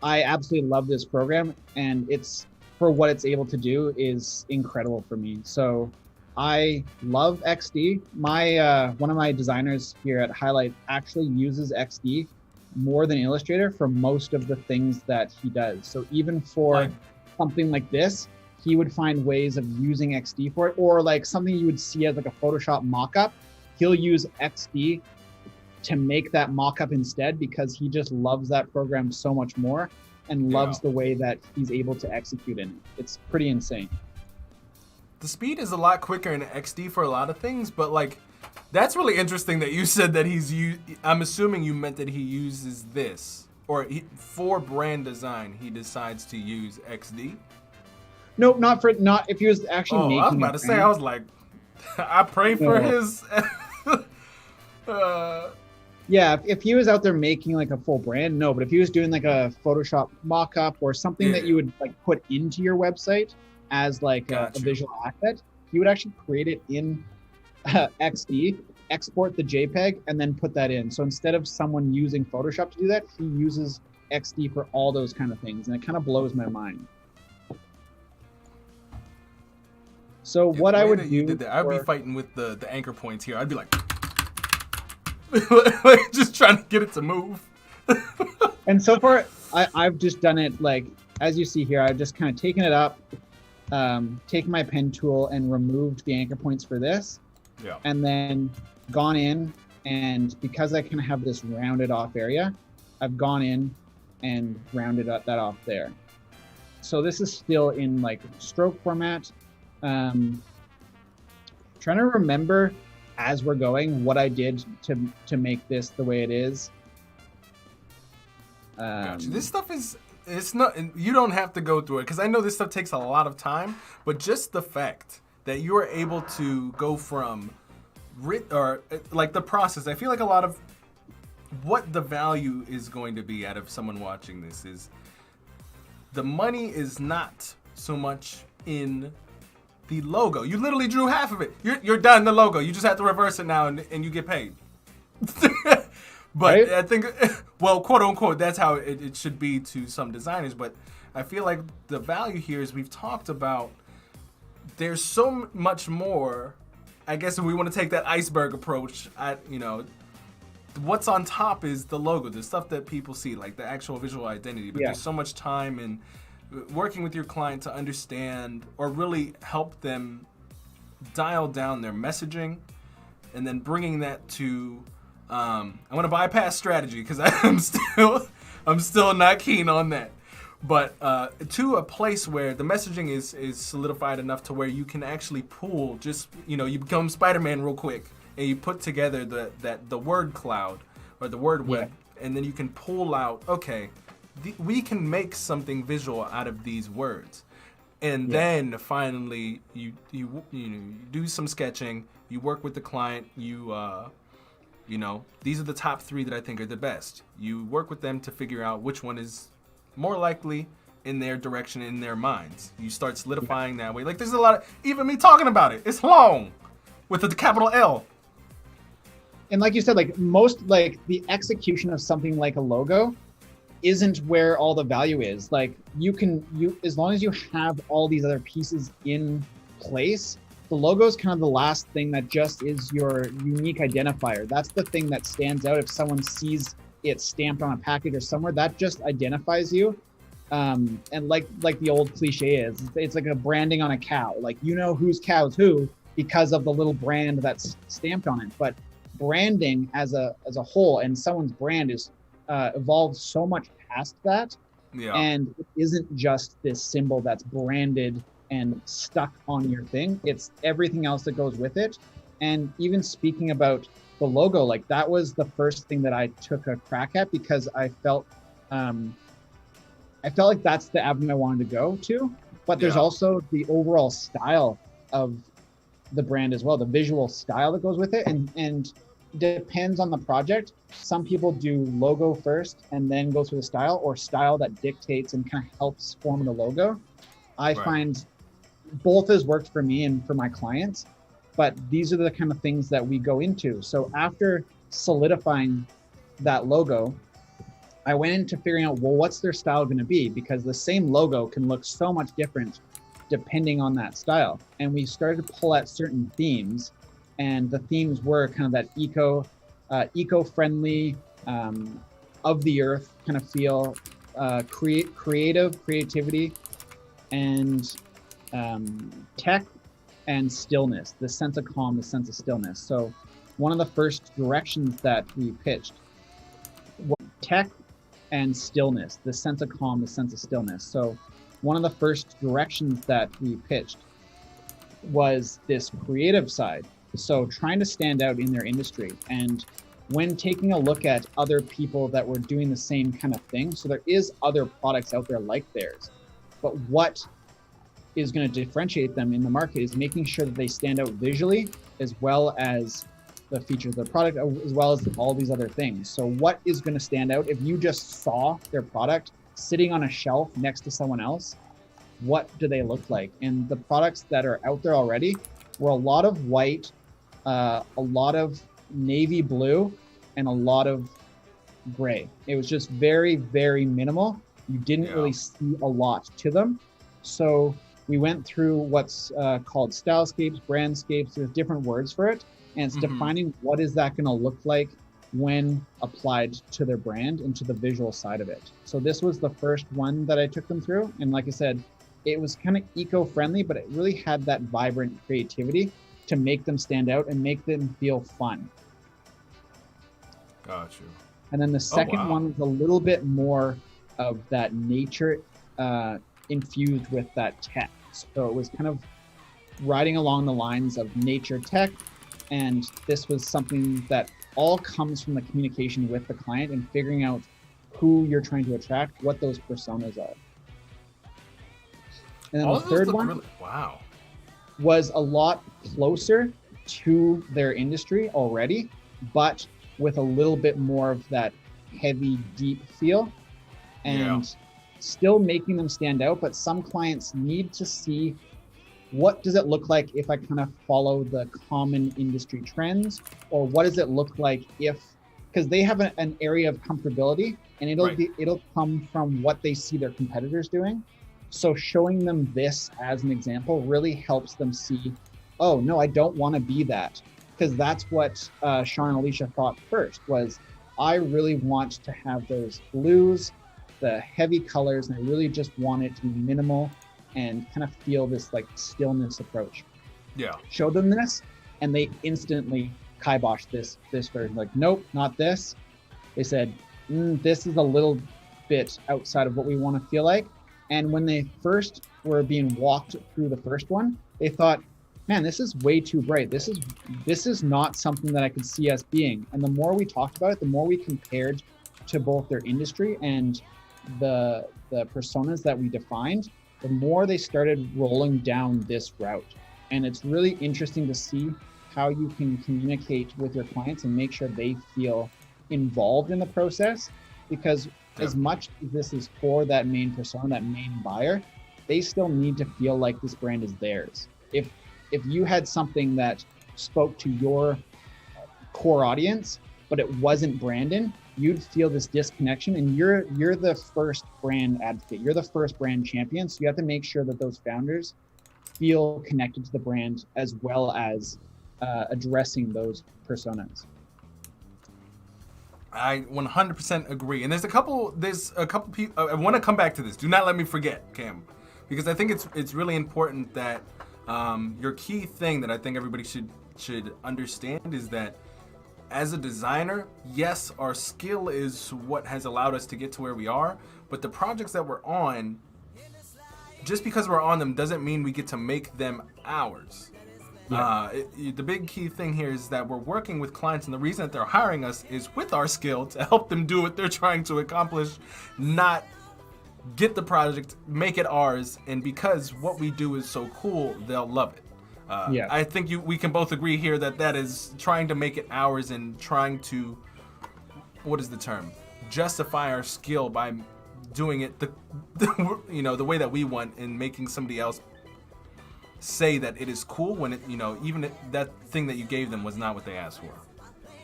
I absolutely love this program, and it's for what it's able to do is incredible for me. So I love XD. My one of my designers here at Hiilite actually uses XD more than Illustrator for most of the things that he does. So even for something like this, he would find ways of using XD for it, or like something you would see as like a Photoshop mock-up. He'll use XD to make that mock-up instead because he just loves that program so much more and loves the way that he's able to execute in it. It's pretty insane. The speed is a lot quicker in XD for a lot of things, but like that's really interesting that you said that I'm assuming you meant that he uses this, or for brand design he decides to use XD. No, not if he was actually making. I was about to say, I was like, I pray for his. Yeah, if he was out there making like a full brand, no. But if he was doing like a Photoshop mock-up or something that you would like put into your website as like a visual asset, he would actually create it in XD, export the JPEG, and then put that in. So instead of someone using Photoshop to do that, he uses XD for all those kind of things, and it kind of blows my mind. So what I would do, I'd be fighting with the anchor points here. I'd be like, just trying to get it to move. And so far, I've just done it like, as you see here, I've just kind of taken it up, taken my pen tool and removed the anchor points for this. Yeah. And then gone in, and because I kind of have this rounded off area, I've gone in and rounded that off there. So this is still in like stroke format. Trying to remember as we're going what I did to make this the way it is. Gotcha. This stuff it's not, you don't have to go through it because I know this stuff takes a lot of time, but just the fact that you are able to go from like the process, I feel like a lot of what the value is going to be out of someone watching this is the money is not so much in the logo. You literally drew half of it. You're done the logo. You just have to reverse it now and you get paid. But right? I think, well, quote unquote, that's how it should be to some designers. But I feel like the value here is we've talked about there's so much more. I guess if we want to take that iceberg approach, what's on top is the logo, the stuff that people see, like the actual visual identity. But there's so much time in working with your client to understand or really help them dial down their messaging and then bringing that to I want to bypass strategy because I'm still not keen on that, but to a place where the messaging is solidified enough to where you can actually pull, just, you know, you become Spider-Man real quick and you put together the word cloud or the word web, and then you can pull out, okay, we can make something visual out of these words. And then finally you do some sketching, you work with the client, you know, these are the top 3 that I think are the best. You work with them to figure out which one is more likely in their direction, in their minds. You start solidifying that way. Like, there's a lot of, even me talking about it, it's long with the capital L. And like you said, like most, like the execution of something like a logo isn't where all the value is. Like you as long as you have all these other pieces in place, the logo is kind of the last thing that just is your unique identifier. That's the thing that stands out. If someone sees it stamped on a package or somewhere, that just identifies you. And like the old cliche is, it's like a branding on a cow. Like, you know whose cow's who because of the little brand that's stamped on it. But branding as a whole, and someone's brand is evolved so much past that. And it isn't just this symbol that's branded and stuck on your thing. It's everything else that goes with it. And even speaking about the logo, like that was the first thing that I took a crack at, because I felt like that's the avenue I wanted to go to. But there's also the overall style of the brand as well, the visual style that goes with it, and depends on the project. Some people do logo first and then go through the style, or style that dictates and kind of helps form the logo. I find both has worked for me and for my clients, but these are the kind of things that we go into. So after solidifying that logo, I went into figuring out, well, what's their style going to be? Because the same logo can look so much different depending on that style. And we started to pull at certain themes, and the themes were kind of that eco-friendly, of the earth kind of feel, creativity, and tech and stillness, the sense of calm, the sense of stillness. So one of the first directions that we pitched was tech and stillness, the sense of calm, the sense of stillness. So one of the first directions that we pitched was this creative side. So trying to stand out in their industry. And when taking a look at other people that were doing the same kind of thing, so there is other products out there like theirs, but what is going to differentiate them in the market is making sure that they stand out visually, as well as the features of the product, as well as all these other things. So what is going to stand out? If you just saw their product sitting on a shelf next to someone else, what do they look like? And the products that are out there already were a lot of white, a lot of navy blue, and a lot of gray. It was just very, very minimal. You didn't really see a lot to them. So we went through what's called stylescapes, brandscapes. There's different words for it. And it's defining what is that going to look like when applied to their brand and to the visual side of it. So this was the first one that I took them through. And like I said, it was kind of eco-friendly, but it really had that vibrant creativity to make them stand out and make them feel fun. Got you. And then the second one was a little bit more of that nature infused with that tech. So it was kind of riding along the lines of nature tech. And this was something that all comes from the communication with the client and figuring out who you're trying to attract, what those personas are. And then the third one was a lot closer to their industry already, but with a little bit more of that heavy, deep feel, and still making them stand out. But some clients need to see, what does it look like if I kind of follow the common industry trends, or what does it look like if, because they have an area of comfortability, and it'll come from what they see their competitors doing. So showing them this as an example really helps them see, oh no, I don't want to be that. Because that's what Sean and Alicia thought first, was I really want to have those blues, the heavy colors, and I really just want it to be minimal and kind of feel this like stillness approach. Show them this, and they instantly kiboshed this version. Like, nope, not this. They said, this is a little bit outside of what we want to feel like. And when they first were being walked through the first one, they thought, man, this is way too bright. This is not something that I could see us being. And the more we talked about it, the more we compared to both their industry and the personas that we defined, the more they started rolling down this route. And it's really interesting to see how you can communicate with your clients and make sure they feel involved in the process, because as much as this is for that main persona, that main buyer, they still need to feel like this brand is theirs. If you had something that spoke to your core audience, but it wasn't Brandon, you'd feel this disconnection, and you're the first brand advocate. You're the first brand champion. So you have to make sure that those founders feel connected to the brand as well as addressing those personas. I 100% agree. And there's a couple people, I want to come back to this. Do not let me forget, Cam, because I think it's really important that your key thing that I think everybody should understand is that as a designer, yes, our skill is what has allowed us to get to where we are, but the projects that we're on, just because we're on them doesn't mean we get to make them ours. Yeah. The big key thing here is that we're working with clients, and the reason that they're hiring us is with our skill to help them do what they're trying to accomplish, not get the project, make it ours, and because what we do is so cool, they'll love it. I think we can both agree here that is trying to make it ours and trying to, what is the term? Justify our skill by doing it the way that we want, and making somebody else say that it is cool when it, even that thing that you gave them was not what they asked for.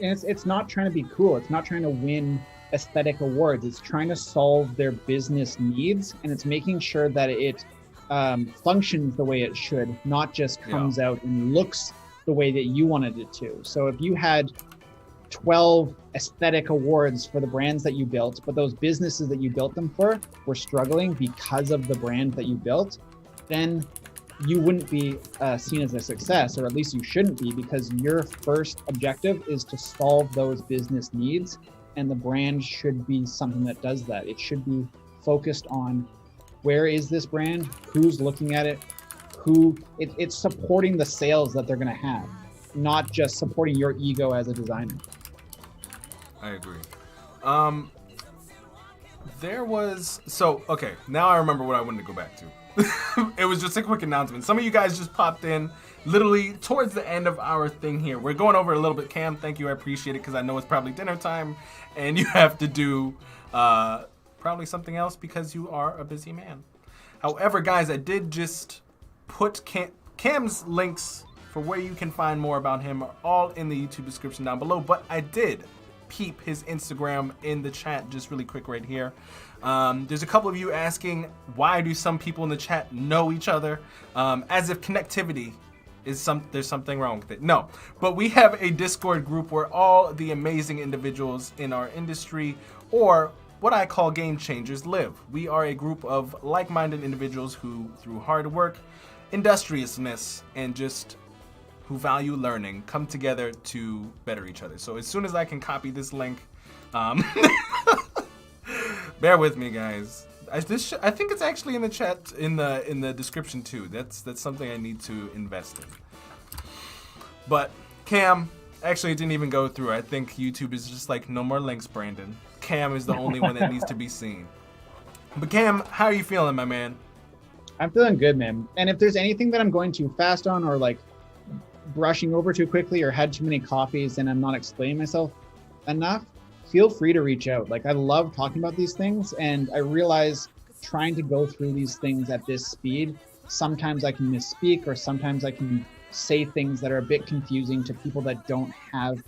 And it's not trying to be cool. It's not trying to win aesthetic awards. It's trying to solve their business needs, and it's making sure that it functions the way it should, not just comes out and looks the way that you wanted it to. So if you had 12 aesthetic awards for the brands that you built, but those businesses that you built them for were struggling because of the brand that you built, then you wouldn't be seen as a success, or at least you shouldn't be, because your first objective is to solve those business needs, and the brand should be something that does that. It should be focused on where is this brand, who's looking at it, it's supporting the sales that they're going to have, not just supporting your ego as a designer. I agree. Okay, now I remember what I wanted to go back to. It was just a quick announcement. Some of you guys just popped in literally towards the end of our thing here. We're going over a little bit. Cam, thank you. I appreciate it, because I know it's probably dinner time and you have to do probably something else because you are a busy man. However, guys, I did just put Cam's links for where you can find more about him are all in the YouTube description down below, but I did peep his Instagram in the chat just really quick right here. There's a couple of you asking, why do some people in the chat know each other? As if connectivity is there's something wrong with it. No, but we have a Discord group where all the amazing individuals in our industry, or what I call game changers, live. We are a group of like-minded individuals who, through hard work, industriousness, and just who value learning, come together to better each other. So as soon as I can copy this link, bear with me, guys. I think it's actually in the chat, in the description too. That's something I need to invest in. But Cam, actually, it didn't even go through. I think YouTube is just like, no more links, Brandon. Cam is the only one that needs to be seen. But Cam, how are you feeling, my man? I'm feeling good, man. And if there's anything that I'm going too fast on, or like brushing over too quickly, or had too many coffees and I'm not explaining myself enough, feel free to reach out. Like, I love talking about these things, and I realize trying to go through these things at this speed, sometimes I can misspeak, or sometimes I can say things that are a bit confusing to people that don't have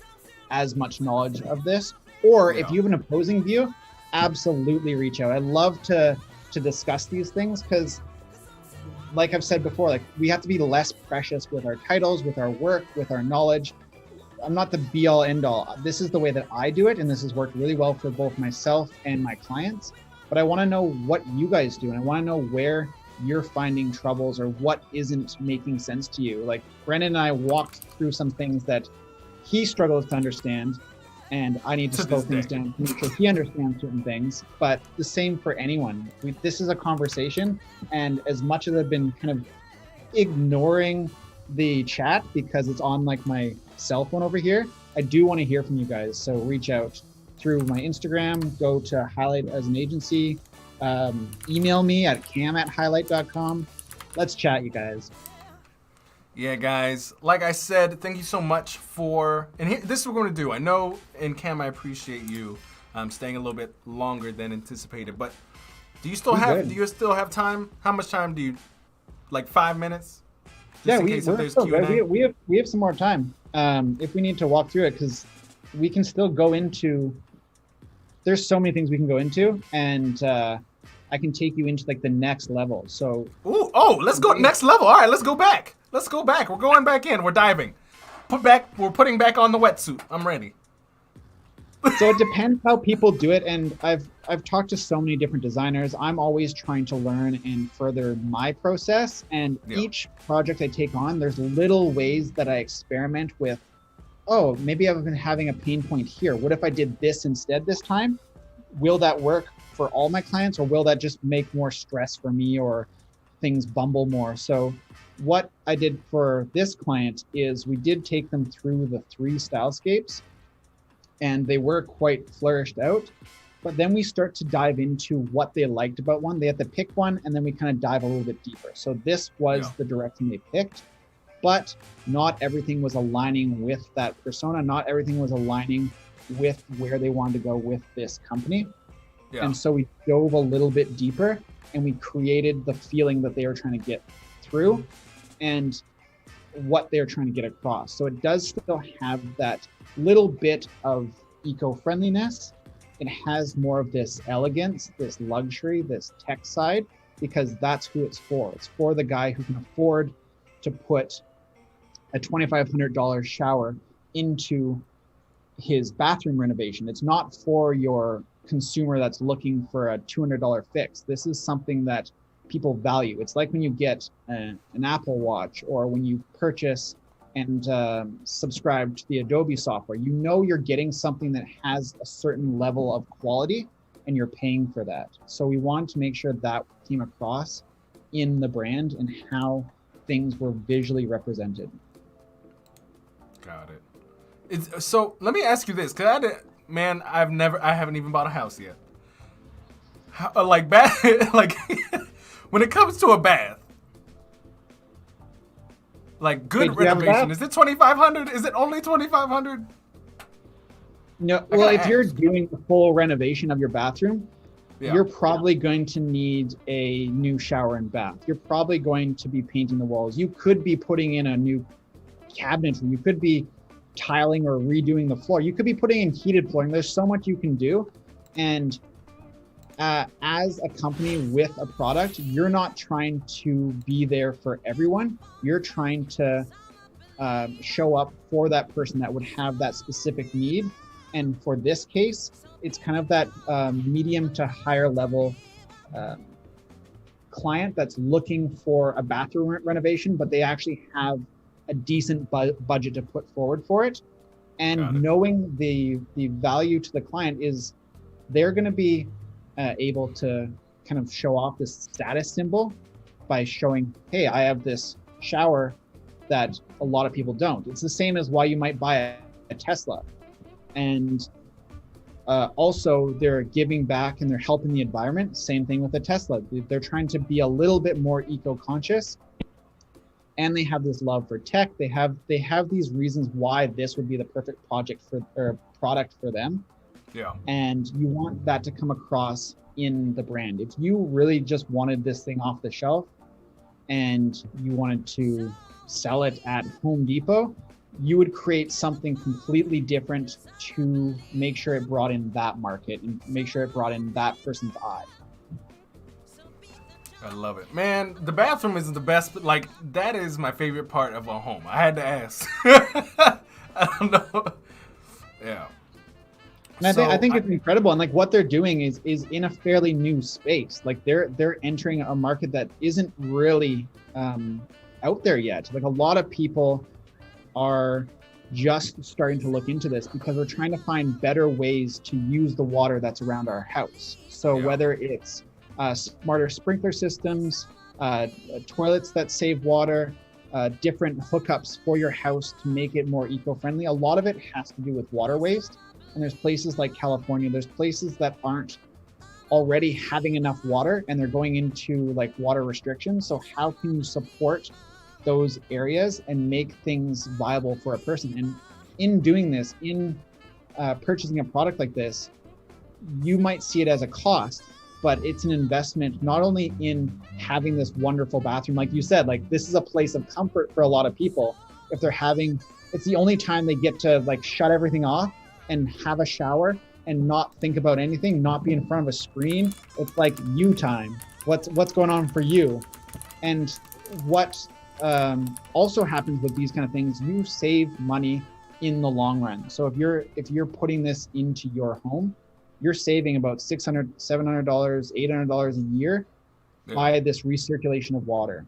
as much knowledge of this. Or if you have an opposing view, absolutely reach out. I love to discuss these things, because like I've said before, like, we have to be less precious with our titles, with our work, with our knowledge. I'm not the be all end all. This is the way that I do it, and this has worked really well for both myself and my clients. But I want to know what you guys do, and I want to know where you're finding troubles or what isn't making sense to you. Like, Brennan and I walked through some things that he struggles to understand, and I need to To slow this things day. down to make sure he understands certain things. But the same for anyone. This is a conversation, and as much as I've been kind of ignoring the chat because it's on like my cell phone over here, I do want to hear from you guys. So reach out through my Instagram, go to Hiilite as an agency, email me at cam@hiilite.com. Let's chat, you guys. Yeah, guys. Like I said, thank you so much for. And this is what we're going to do. I know, and Cam, I appreciate you staying a little bit longer than anticipated. But do you still have? Good. Do you still have time? How much time do you? Like 5 minutes? Just Yeah, in we're case if there's still Q&A? good. We have some more time if we need to walk through it, because we can still go into. There's so many things we can go into, and I can take you into like the next level. So Ooh, oh, let's go next level. All right, let's go back. Let's go back. We're going back in. We're diving. We're putting back on the wetsuit. I'm ready. so it depends how people do it, and I've talked to so many different designers. I'm always trying to learn and further my process, and Yeah. each project I take on, there's little ways that I experiment with. Oh, maybe I've been having a pain point here. What if I did this instead this time? Will that work for all my clients, or will that just make more stress for me, or things bumble more? So what I did for this client is we did take them through the 3 stylescapes, and they were quite flourished out. But then we start to dive into what they liked about one. They had to pick one, and then we kind of dive a little bit deeper. So this was the direction they picked, but not everything was aligning with that persona. Not everything was aligning with where they wanted to go with this company. Yeah. And so we dove a little bit deeper, and we created the feeling that they were trying to get through and what they're trying to get across. So it does still have that little bit of eco-friendliness. It has more of this elegance, this luxury, this tech side, because that's who it's for. It's for the guy who can afford to put a $2,500 shower into his bathroom renovation. It's not for your consumer that's looking for a $200 fix. This is something that people value. It's like when you get an Apple Watch, or when you purchase and subscribe to the Adobe software. You know you're getting something that has a certain level of quality, and you're paying for that. So we wanted to make sure that came across in the brand and how things were visually represented. Got it. So let me ask you this, because I haven't even bought a house yet. Like when it comes to a bath, like good Wait, do you have a renovation, bath? is it 2,500? Is it only 2,500? No, well, if gotta you're ask. doing the full renovation of your bathroom, Yeah. you're probably going to need a new shower and bath. You're probably going to be painting the walls. You could be putting in a new cabinet, and you could be tiling or redoing the floor. You could be putting in heated flooring. There's so much you can do. And as a company with a product, you're not trying to be there for everyone. You're trying to show up for that person that would have that specific need. And for this case, it's kind of that medium to higher level client that's looking for a bathroom renovation, but they actually have a decent budget to put forward for it. Got it. And knowing the value to the client is they're going to be able to kind of show off this status symbol by showing, hey, I have this shower that a lot of people don't. It's the same as why you might buy a Tesla. And also they're giving back and they're helping the environment. Same thing with a Tesla. They're trying to be a little bit more eco-conscious, and they have this love for tech. They have these reasons why this would be the perfect project for or product for them. Yeah. And you want that to come across in the brand. If you really just wanted this thing off the shelf and you wanted to sell it at Home Depot, you would create something completely different to make sure it brought in that market and make sure it brought in that person's eye. I love it. Man, the bathroom is the best, but like that is my favorite part of a home. I had to ask. I don't know. Yeah. And I think it's incredible. And like what they're doing is in a fairly new space. Like they're entering a market that isn't really out there yet. Like a lot of people are just starting to look into this because we're trying to find better ways to use the water that's around our house. So whether it's smarter sprinkler systems, toilets that save water, different hookups for your house to make it more eco-friendly. A lot of it has to do with water waste. And there's places like California, there's places that aren't already having enough water and they're going into like water restrictions. So how can you support those areas and make things viable for a person? And in doing this, in purchasing a product like this, you might see it as a cost, but it's an investment not only in having this wonderful bathroom, like you said, like this is a place of comfort for a lot of people. If they're having, it's the only time they get to like shut everything off and have a shower and not think about anything, not be in front of a screen. It's like you time. What's going on for you? And what also happens with these kind of things, you save money in the long run. So if you're putting this into your home, you're saving about $600, $700, $800 a year by this recirculation of water.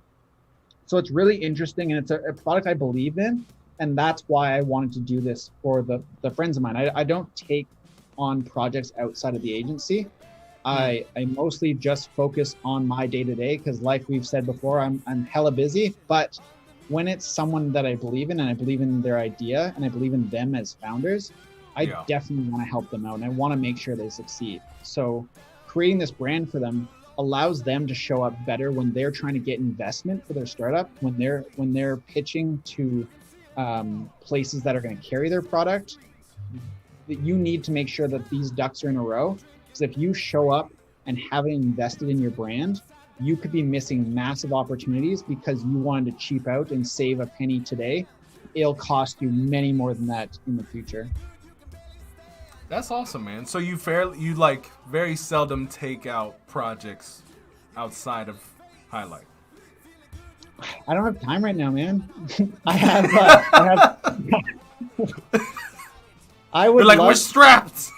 So it's really interesting, and it's a product I believe in, and that's why I wanted to do this for the friends of mine. I don't take on projects outside of the agency. I mostly just focus on my day-to-day because like we've said before, I'm hella busy, but when it's someone that I believe in and I believe in their idea and I believe in them as founders, I definitely want to help them out and I want to make sure they succeed. So creating this brand for them allows them to show up better when they're trying to get investment for their startup, when they're pitching to places that are going to carry their product. That you need to make sure that these ducks are in a row. Because if you show up and haven't invested in your brand, you could be missing massive opportunities because you wanted to cheap out and save a penny today. It'll cost you many more than that in the future. That's awesome, man. So you like very seldom take out projects outside of Hiilite. I don't have time right now, man. I would. You're like, we're strapped.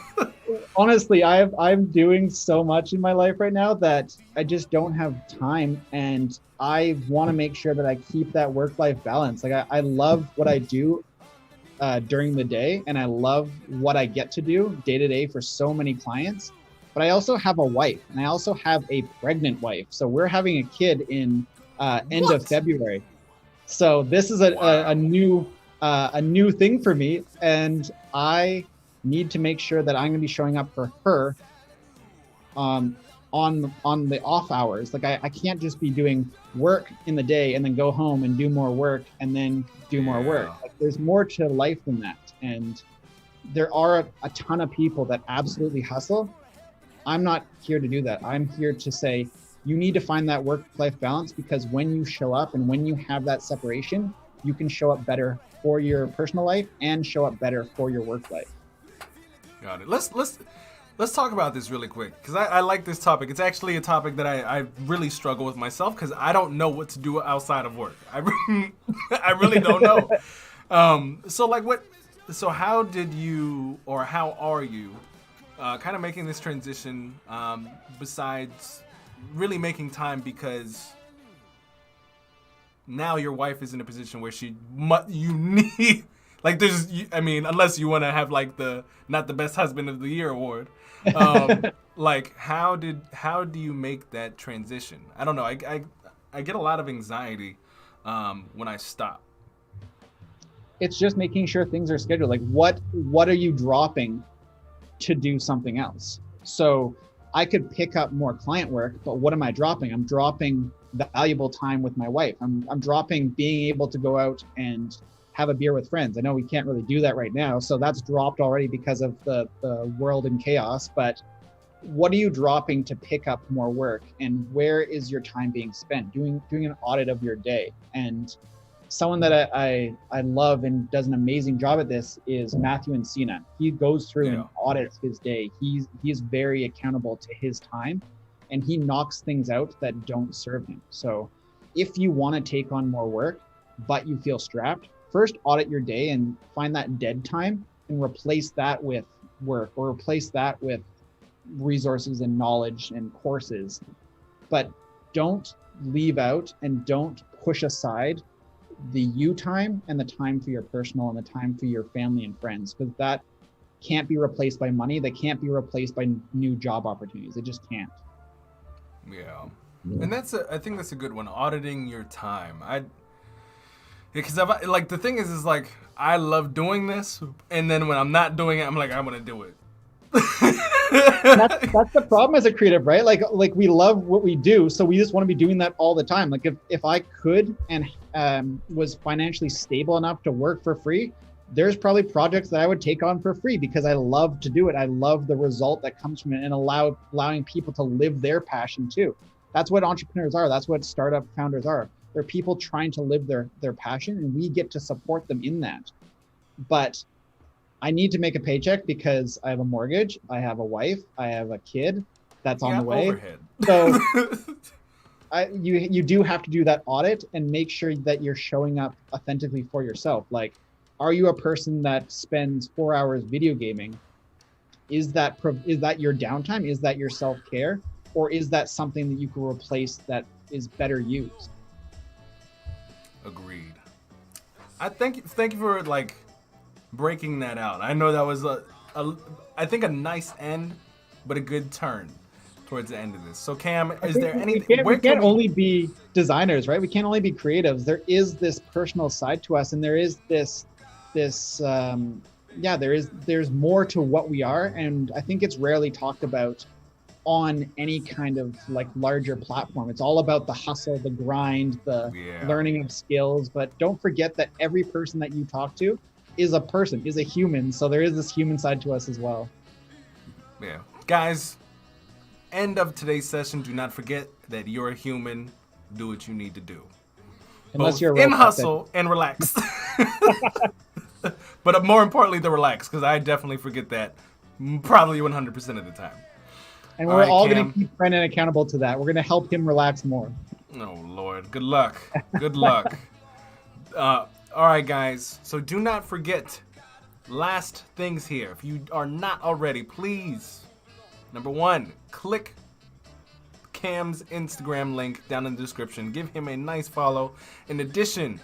Honestly, I'm doing so much in my life right now that I just don't have time, and I want to make sure that I keep that work-life balance. Like I love what I do during the day, and I love what I get to do day to day for so many clients. But I also have a wife, and I also have a pregnant wife. So we're having a kid in end of February. So this is a new thing for me, and I need to make sure that I'm going to be showing up for her on the off hours. Like I can't just be doing work in the day and then go home and do more work and then do more work. Like, there's more to life than that. And there are a ton of people that absolutely hustle. I'm not here to do that. I'm here to say, you need to find that work-life balance, because when you show up and when you have that separation, you can show up better for your personal life and show up better for your work life. Got it. Let's talk about this really quick, because I like this topic. It's actually a topic that I really struggle with myself, because I don't know what to do outside of work. I really don't know. So how did you, or how are you kind of making this transition besides really making time, because now your wife is in a position where you need, like, unless you want to have like the not the best husband of the year award, like how do you make that transition? I don't know. I get a lot of anxiety when I stop. It's just making sure things are scheduled. Like what are you dropping to do something else? So I could pick up more client work, but what am I dropping? I'm dropping valuable time with my wife. I'm dropping being able to go out and have a beer with friends. I know we can't really do that right now, so that's dropped already because of the world in chaos. But what are you dropping to pick up more work, and where is your time being spent? Doing an audit of your day. And someone that I love and does an amazing job at this is Matthew Encina. He goes through and audits his day. He's very accountable to his time, and he knocks things out that don't serve him. So if you want to take on more work, but you feel strapped, first audit your day and find that dead time and replace that with work, or replace that with resources and knowledge and courses. But don't leave out and don't push aside the you time and the time for your personal and the time for your family and friends, because that can't be replaced by money. That can't be replaced by new job opportunities. It just can't. Yeah. And I think that's a good one. Auditing your time. Because like the thing is like I love doing this, and then when I'm not doing it, I'm like, I'm gonna do it. That's the problem as a creative, right? Like we love what we do, so we just want to be doing that all the time. Like if I could and was financially stable enough to work for free, there's probably projects that I would take on for free because I love to do it. I love the result that comes from it and allowing people to live their passion too. That's what entrepreneurs are. That's what startup founders are. They're people trying to live their passion, and we get to support them in that. But I need to make a paycheck because I have a mortgage, I have a wife, I have a kid that's on the way. Overhead. So you do have to do that audit and make sure that you're showing up authentically for yourself. Like, are you a person that spends 4 hours video gaming? Is that your downtime? Is that your self-care? Or is that something that you can replace that is better used? Agreed. I thank you for like breaking that out. I know that was I think a nice end, but a good turn towards the end of this. So Cam, is there anything? We can't only be designers, right? We can't only be creatives. There is this personal side to us, and there is there's more to what we are, and I think it's rarely talked about on any kind of like larger platform. It's all about the hustle, the grind, the learning of skills. But don't forget that every person that you talk to is a person, is a human. So there is this human side to us as well. Yeah. Guys, end of today's session. Do not forget that you're a human. Do what you need to do. Unless you're in hustle and relax. But more importantly, the relax, because I definitely forget that probably 100% of the time. And we're all going to keep Brendan accountable to that. We're going to help him relax more. Oh, Lord. Good luck. Good luck. All right, guys. So do not forget, last things here. If you are not already, please, number one, click Cam's Instagram link down in the description. Give him a nice follow in addition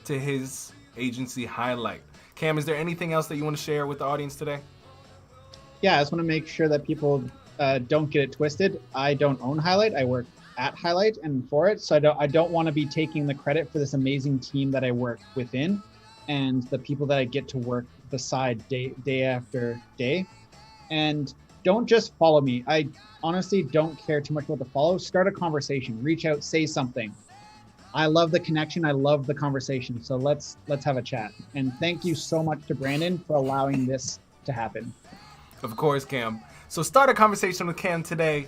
to his agency Hiilite. Cam, is there anything else that you want to share with the audience today? Yeah, I just want to make sure that people don't get it twisted. I don't own Hiilite. I work at Hiilite and for it. So I don't want to be taking the credit for this amazing team that I work within and the people that I get to work beside day after day. And don't just follow me. I honestly don't care too much about the follow. Start a conversation, reach out, say something. I love the connection. I love the conversation. So let's have a chat. And thank you so much to Brandon for allowing this to happen. Of course, Cam. So start a conversation with Cam today.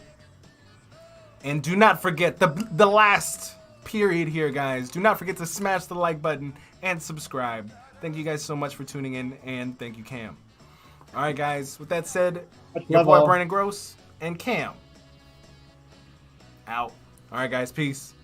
And do not forget the last period here, guys. Do not forget to smash the like button and subscribe. Thank you guys so much for tuning in, and thank you, Cam. All right, guys. With that said, your boy Brandon Groce and Cam out. All right, guys. Peace.